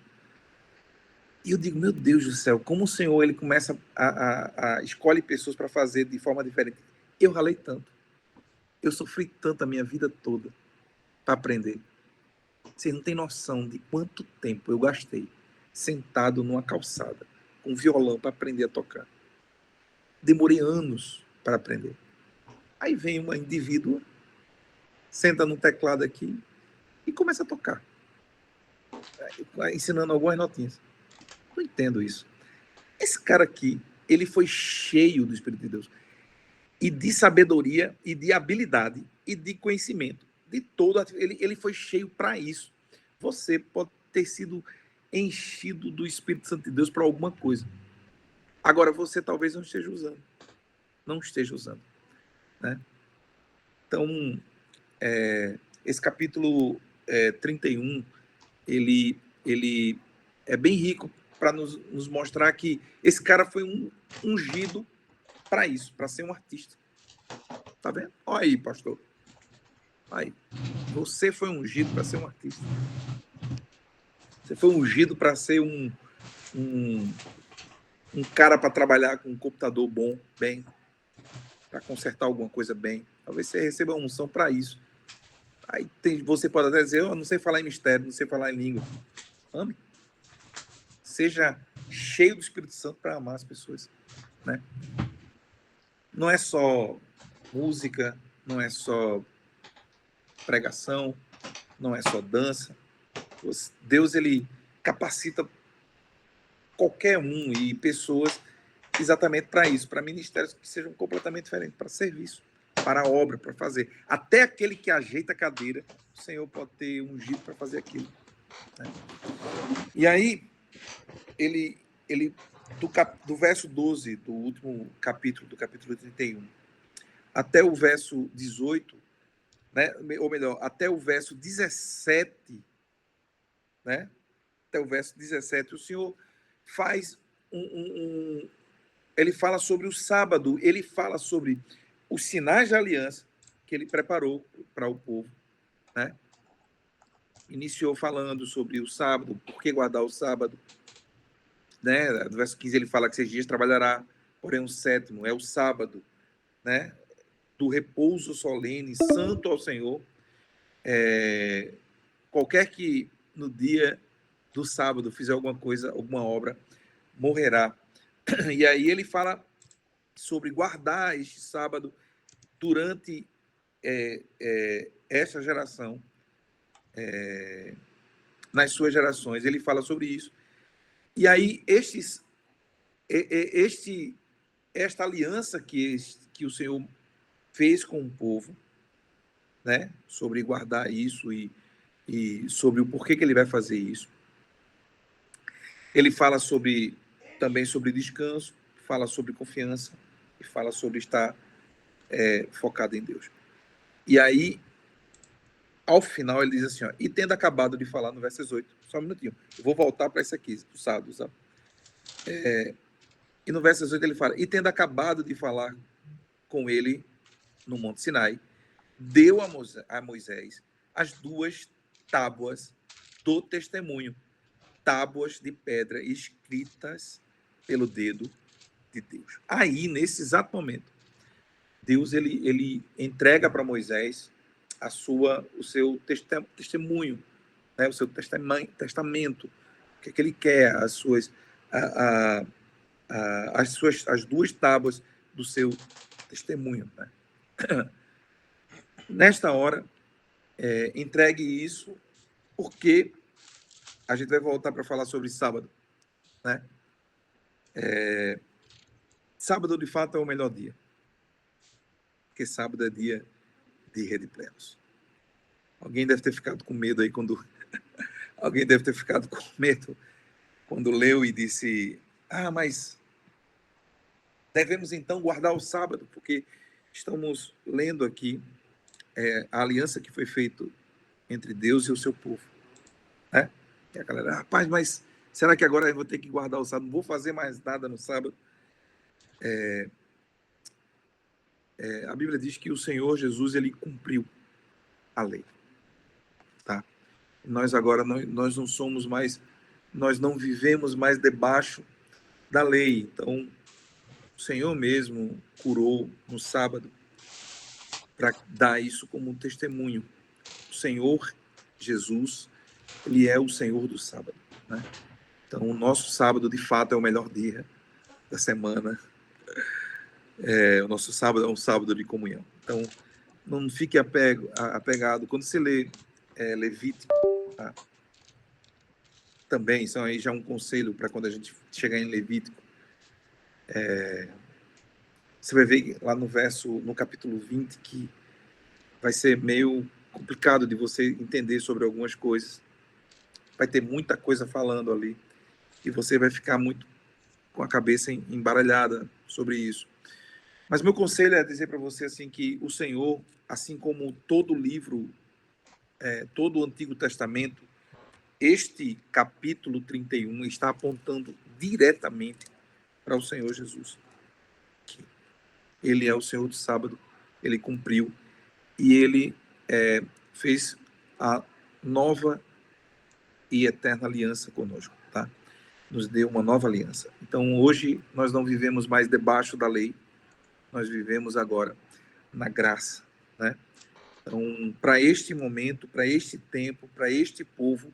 E eu digo, meu Deus do céu, como o Senhor ele começa a escolhe pessoas para fazer de forma diferente. Eu ralei tanto. Eu sofri tanto a minha vida toda para aprender. Vocês não têm noção de quanto tempo eu gastei sentado numa calçada com violão para aprender a tocar. Demorei anos para aprender. Aí vem uma indivídua, senta no teclado aqui e começa a tocar, ensinando algumas notinhas. Não entendo isso. Esse cara aqui, ele foi cheio do Espírito de Deus e de sabedoria e de habilidade e de conhecimento. De todo, ele foi cheio para isso. Você pode ter sido enchido do Espírito Santo de Deus para alguma coisa. Agora, você talvez não esteja usando. Não esteja usando, né? Então, esse capítulo 31, ele é bem rico para nos mostrar que esse cara foi ungido para isso, para ser um artista. Tá vendo? Olha aí, pastor. Aí, você foi ungido para ser um artista. Você foi ungido para ser um cara para trabalhar com um computador bom, bem, para consertar alguma coisa bem. Talvez você receba uma unção para isso. Aí você pode até dizer, eu não sei falar em mistério, não sei falar em língua. Ame. Seja cheio do Espírito Santo para amar as pessoas, né? Não é só música, não é só pregação, não é só dança. Deus, ele capacita qualquer um e pessoas exatamente para isso, para ministérios que sejam completamente diferentes, para serviço, para a obra, para fazer. Até aquele que ajeita a cadeira, o Senhor pode ter ungido para fazer aquilo, né? E aí, ele do verso 12 do último capítulo, do capítulo 31, até o verso 18, né? Ou melhor, até o verso 17, né? Até o verso 17, o Senhor faz ele fala sobre o sábado, ele fala sobre os sinais de aliança que ele preparou para o povo, né? Iniciou falando sobre o sábado, por que guardar o sábado, né? No verso 15 ele fala que 6 dias trabalhará, porém o sétimo é o sábado, né? Do repouso solene, santo ao Senhor. Qualquer que no dia do sábado fizer alguma coisa, alguma obra, morrerá. E aí ele fala sobre guardar este sábado durante essa geração, nas suas gerações. Ele fala sobre isso. E aí esta aliança que o Senhor fez com o povo, né, sobre guardar isso e sobre o porquê que ele vai fazer isso. Ele fala também sobre descanso, fala sobre confiança e fala sobre estar focado em Deus. E aí, ao final, ele diz assim, ó, e tendo acabado de falar no verso 18, só um minutinho, eu vou voltar para isso aqui, do sábado, sabe? E no verso 18 ele fala, e tendo acabado de falar com ele no Monte Sinai, deu a Moisés as 2 tábuas do testemunho, tábuas de pedra escritas pelo dedo de Deus. Aí, nesse exato momento, Deus ele entrega para Moisés o seu testemunho, né? O seu testamento, o que é que ele quer, as 2 tábuas do seu testemunho, né? Nesta hora, entregue isso, porque a gente vai voltar para falar sobre sábado, né? Sábado, de fato, é o melhor dia, porque sábado é dia de Rede Plenos. Alguém deve ter ficado com medo aí quando... Alguém deve ter ficado com medo quando leu e disse, mas devemos então guardar o sábado, porque estamos lendo aqui a aliança que foi feita entre Deus e o seu povo, né? E a galera, rapaz, mas será que agora eu vou ter que guardar o sábado? Não vou fazer mais nada no sábado? A Bíblia diz que o Senhor Jesus, ele cumpriu a lei, tá? Nós agora, nós não somos mais, nós não vivemos mais debaixo da lei. Então, o Senhor mesmo curou no sábado para dar isso como um testemunho. O Senhor Jesus, ele é o Senhor do sábado, né? Então, o nosso sábado, de fato, é o melhor dia da semana. O nosso sábado é um sábado de comunhão. Então, não fique apegado. Quando você lê Levítico, tá? Também, isso aí já é um conselho para quando a gente chegar em Levítico. Você vai ver lá no capítulo 20, que vai ser meio complicado de você entender sobre algumas coisas. Vai ter muita coisa falando ali. E você vai ficar muito com a cabeça embaralhada sobre isso. Mas meu conselho é dizer para você assim que o Senhor, assim como todo livro, todo o Antigo Testamento, este capítulo 31 está apontando diretamente para o Senhor Jesus. Ele é o Senhor do sábado, ele cumpriu, e ele fez a nova e eterna aliança conosco, tá? Nos deu uma nova aliança. Então, hoje, nós não vivemos mais debaixo da lei, nós vivemos agora na graça, né? Então, para este momento, para este tempo, para este povo,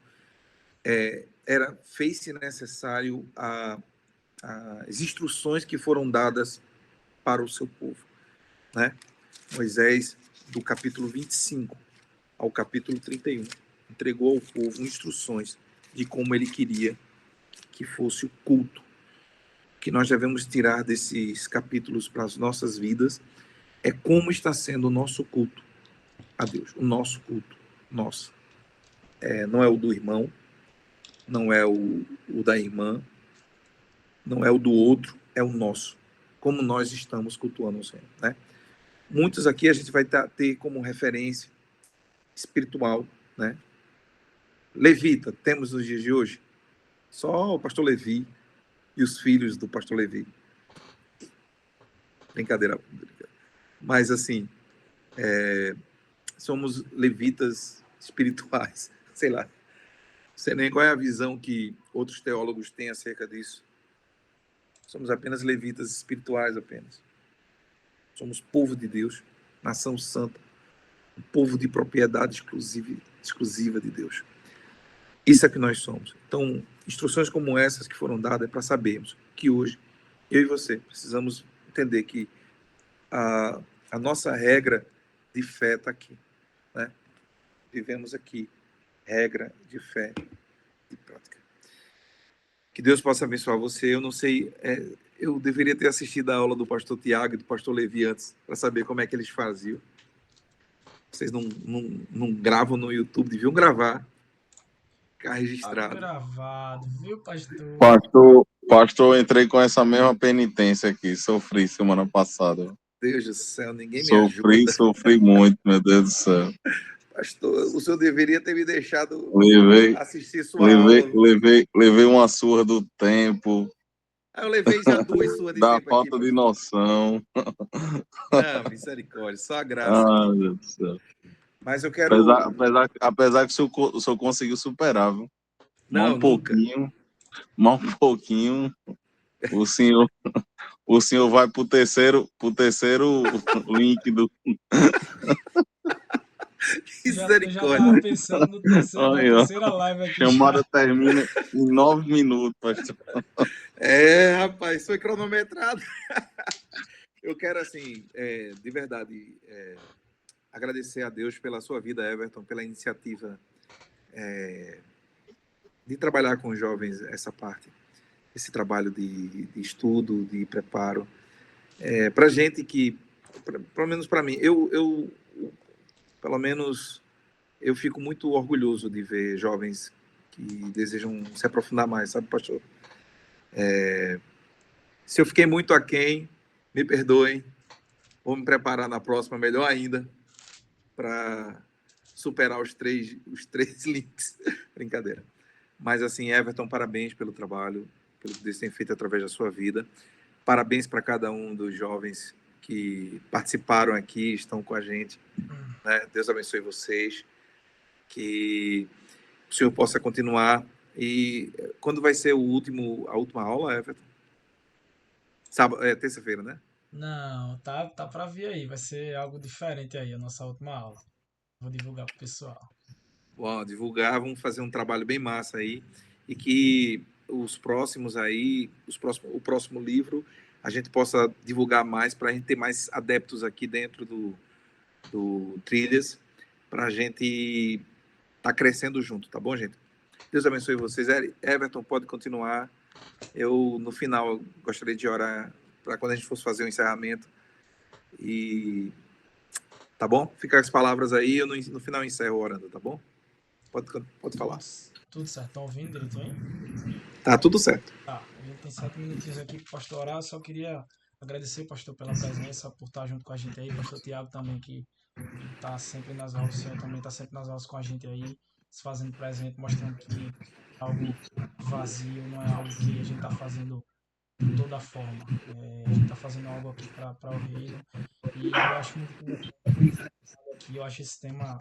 fez-se necessário as instruções que foram dadas para o seu povo, né? Moisés, do capítulo 25 ao capítulo 31, entregou ao povo instruções de como ele queria que fosse o culto. O que nós devemos tirar desses capítulos para as nossas vidas é como está sendo o nosso culto a Deus, o nosso culto, nosso. Não é o do irmão, não é o da irmã, não é o do outro, é o nosso. Como nós estamos cultuando o Senhor, né? Muitos aqui a gente vai ter como referência espiritual, né? Levita, temos nos dias de hoje só o pastor Levi e os filhos do pastor Levi. Brincadeira. Mas assim, somos levitas espirituais, sei lá. Não sei nem qual é a visão que outros teólogos têm acerca disso. Somos apenas levitas espirituais apenas. Somos povo de Deus, nação santa, um povo de propriedade exclusiva de Deus. Isso é que nós somos. Então, instruções como essas que foram dadas é para sabermos que hoje, eu e você, precisamos entender que a nossa regra de fé está aqui, né? Vivemos aqui, regra de fé, de prática. Que Deus possa abençoar você. Eu não sei, eu deveria ter assistido a aula do pastor Tiago e do pastor Levi antes, para saber como é que eles faziam. Vocês não gravam no YouTube, deviam gravar, ficar registrado. Gravado, viu, pastor? Pastor, entrei com essa mesma penitência aqui, sofri semana passada. Deus do céu, ninguém me ajuda. Sofri muito, meu Deus do céu. Pastor, o senhor deveria ter me deixado assistir sua aula. Levei uma surra do tempo. Eu levei já 2 surras de da tempo falta aqui, de noção. Não, misericórdia, só a graça. Meu Deus do céu. Mas eu quero... Apesar que o senhor conseguiu superar, viu? Não, mas um pouquinho, o senhor vai pro terceiro link do... Misericórdia. Já tava pensando na terceira live aqui. Chamada termina em 9 minutos, pastor. Rapaz, foi cronometrado. Eu quero, assim, de verdade, agradecer a Deus pela sua vida, Everton, pela iniciativa de trabalhar com os jovens essa parte, esse trabalho de estudo, de preparo. Para gente que, pelo menos para mim, pelo menos eu fico muito orgulhoso de ver jovens que desejam se aprofundar mais, sabe, pastor? Se eu fiquei muito aquém, me perdoem, vou me preparar na próxima, melhor ainda, para superar os três links. Brincadeira. Mas, assim, Everton, parabéns pelo trabalho, pelo que Deus tem feito através da sua vida. Parabéns para cada um dos jovens que participaram aqui, estão com a gente. Né? Deus abençoe vocês. Que o senhor possa continuar. E quando vai ser a última aula, Everton? Terça-feira, né? Não, tá para vir aí. Vai ser algo diferente aí, a nossa última aula. Vou divulgar pro pessoal. Bom, divulgar, vamos fazer um trabalho bem massa aí. E que os próximos aí, o próximo livro, a gente possa divulgar mais para a gente ter mais adeptos aqui dentro do Trilhas, para a gente estar crescendo junto, tá bom, gente? Deus abençoe vocês. Everton, pode continuar. Eu, no final, gostaria de orar para quando a gente fosse fazer o encerramento. E tá bom? Fica as palavras aí, eu no final encerro orando, tá bom? Pode falar. Tudo certo, tá ouvindo direitinho? Tá tudo certo. Tá, a gente tem 7 minutinhos aqui pro pastor orar, só queria agradecer, pastor, pela presença, por estar junto com a gente aí, pastor Tiago também, que tá sempre nas aulas, o senhor também tá sempre nas aulas com a gente aí, se fazendo presente, mostrando que algo vazio não é algo que a gente tá fazendo de toda forma. A gente está fazendo algo aqui para o reino e eu acho muito interessante aqui, eu acho esse tema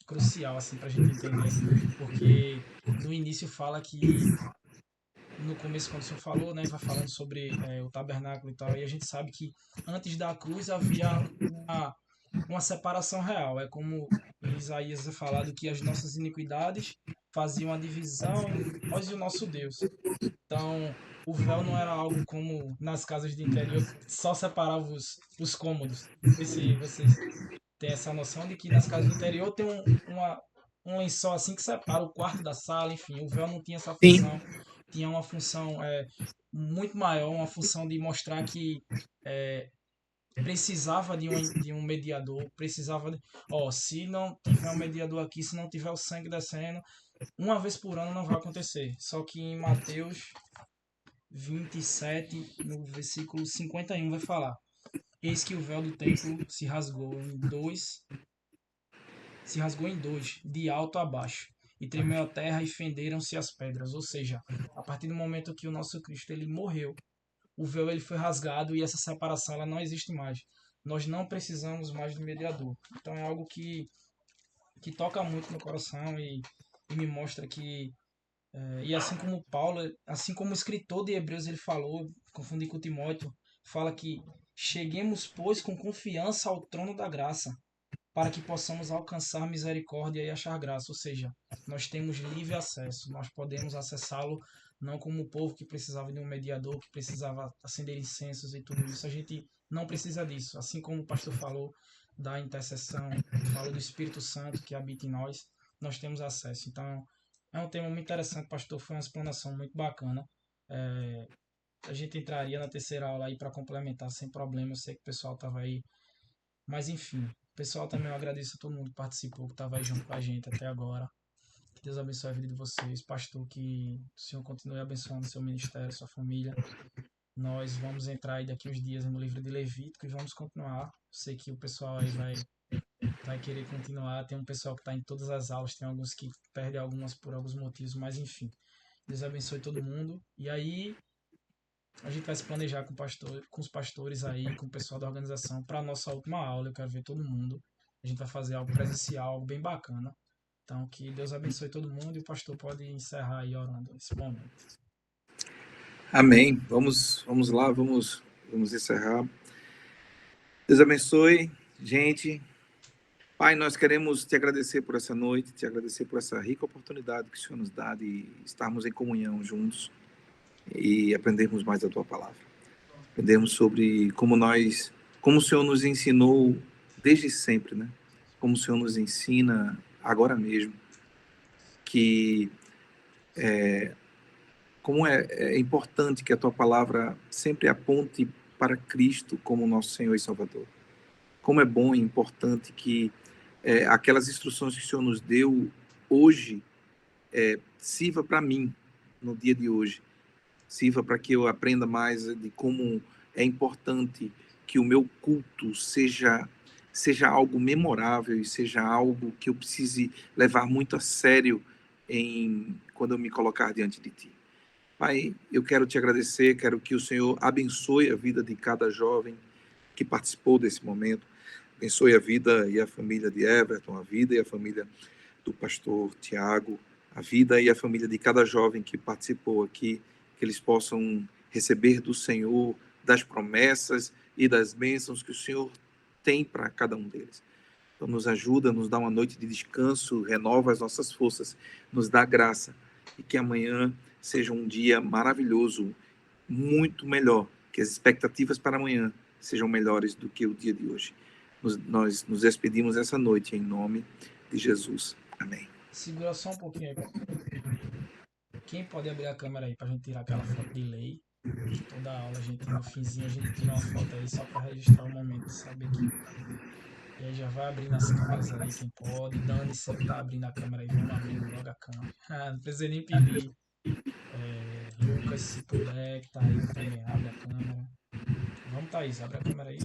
crucial assim para a gente entender, porque no início fala que no começo, quando o senhor falou, né, vai falando sobre o tabernáculo e tal, e a gente sabe que antes da cruz havia uma separação real. É como em Isaías é falado que as nossas iniquidades faziam a divisão entre nós e o nosso Deus. Então, o véu não era algo como nas casas de interior, que só separava os cômodos. Não sei se vocês têm essa noção de que nas casas de interior tem um lençol assim que separa o quarto da sala, enfim, o véu não tinha essa Sim, função, tinha uma função muito maior, uma função de mostrar que é, precisava de um mediador, precisava de, ó, se não tiver um mediador aqui, se não tiver o sangue descendo, uma vez por ano não vai acontecer. Só que em Mateus 27, no versículo 51, vai falar: Eis que o véu do templo se rasgou em dois, de alto a baixo, e tremeu a terra e fenderam-se as pedras. Ou seja, a partir do momento que o nosso Cristo ele morreu, o véu ele foi rasgado e essa separação ela não existe mais. Nós não precisamos mais de mediador. Então é algo que toca muito no coração e me mostra que e assim como Paulo, assim como o escritor de Hebreus ele falou, confundi com Timóteo, fala que cheguemos pois com confiança ao trono da graça, para que possamos alcançar misericórdia e achar graça. Ou seja, nós temos livre acesso, nós podemos acessá-lo não como o povo que precisava de um mediador, que precisava acender incensos e tudo isso. A gente não precisa disso. Assim como o pastor falou da intercessão, falou do Espírito Santo que habita em nós, nós temos acesso. Então, é um tema muito interessante, pastor. Foi uma explanação muito bacana. É, a gente entraria na terceira aula aí para complementar sem problema. Eu sei que o pessoal estava aí, mas enfim, pessoal, também eu agradeço a todo mundo que participou, que estava aí junto com a gente até agora. Que Deus abençoe a vida de vocês. Pastor, que o Senhor continue abençoando seu ministério, sua família. Nós vamos entrar aí daqui uns dias no livro de Levítico e vamos continuar. Sei que o pessoal aí vai querer continuar. Tem um pessoal que está em todas as aulas, tem alguns que perdem algumas por alguns motivos, mas enfim. Deus abençoe todo mundo. E aí, a gente vai se planejar com os pastores aí, com o pessoal da organização, para a nossa última aula. Eu quero ver todo mundo. A gente vai fazer algo presencial, algo bem bacana. Então, que Deus abençoe todo mundo e o pastor pode encerrar aí orando esse momento. amém. Vamos lá, vamos encerrar. Deus abençoe, gente. Pai, nós queremos te agradecer por essa noite, te agradecer por essa rica oportunidade que o Senhor nos dá de estarmos em comunhão juntos e aprendermos mais da tua palavra. Aprendemos sobre como o Senhor nos ensinou desde sempre, né? Como o Senhor nos ensina agora mesmo, que como é importante que a tua palavra sempre aponte para Cristo como nosso Senhor e Salvador. Como é bom e importante que aquelas instruções que o Senhor nos deu hoje sirva para mim no dia de hoje, sirva para que eu aprenda mais de como é importante que o meu culto seja algo memorável e seja algo que eu precise levar muito a sério quando eu me colocar diante de ti. Pai, eu quero te agradecer, quero que o Senhor abençoe a vida de cada jovem que participou desse momento, abençoe a vida e a família de Everton, a vida e a família do pastor Tiago, a vida e a família de cada jovem que participou aqui, que eles possam receber do Senhor das promessas e das bênçãos que o Senhor tem para cada um deles. Então nos ajuda, nos dá uma noite de descanso, renova as nossas forças, nos dá graça e que amanhã seja um dia maravilhoso, muito melhor, que as expectativas para amanhã sejam melhores do que o dia de hoje. Nós nos despedimos essa noite em nome de Jesus. Amém. Segura só um pouquinho aí, pastor. Quem pode abrir a câmera aí pra gente tirar aquela foto de lei? Que toda aula a gente, no finzinho, a gente tira uma foto aí só para registrar o momento de saber que. E aí já vai abrindo as câmeras aí, quem pode. Dani sempre tá abrindo a câmera aí, vamos abrindo logo a câmera. Não precisa nem pedir. Lucas, se puder, que tá aí também, abre a câmera. Vamos, Thaís, abre a câmera aí.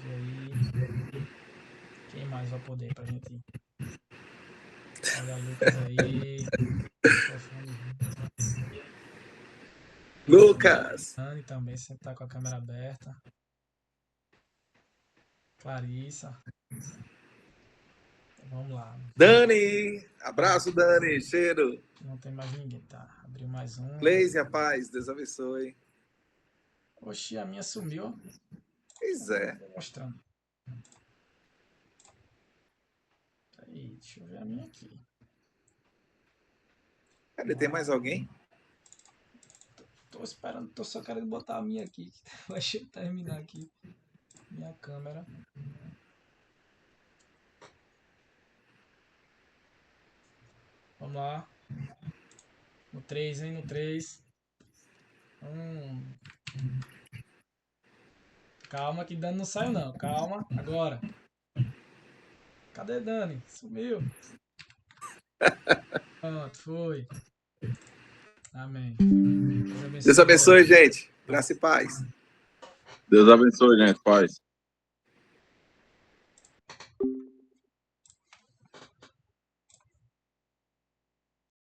Vê aí. Quem mais vai poder pra gente. Olha, Lucas aí. Microfone. Lucas. Dani também sempre tá com a câmera aberta. Clarissa. Então, vamos lá. Dani. Abraço, Dani. Cheiro. Não tem mais ninguém, tá? Abriu mais um. Cleise, a paz. Deus abençoe. Oxi, a minha sumiu. Pois é. Tô mostrando. Aí, deixa eu ver a minha aqui. Cadê? Tem mais alguém? Tô esperando, tô só querendo botar a minha aqui. Deixa eu terminar aqui. Minha câmera. Vamos lá. No 3, hein? No 3. Calma que Dani não saiu não. Calma. Agora. Cadê Dani? Sumiu. Pronto, foi. Amém. Deus abençoe, gente. Graça e paz. Deus abençoe, gente. Paz.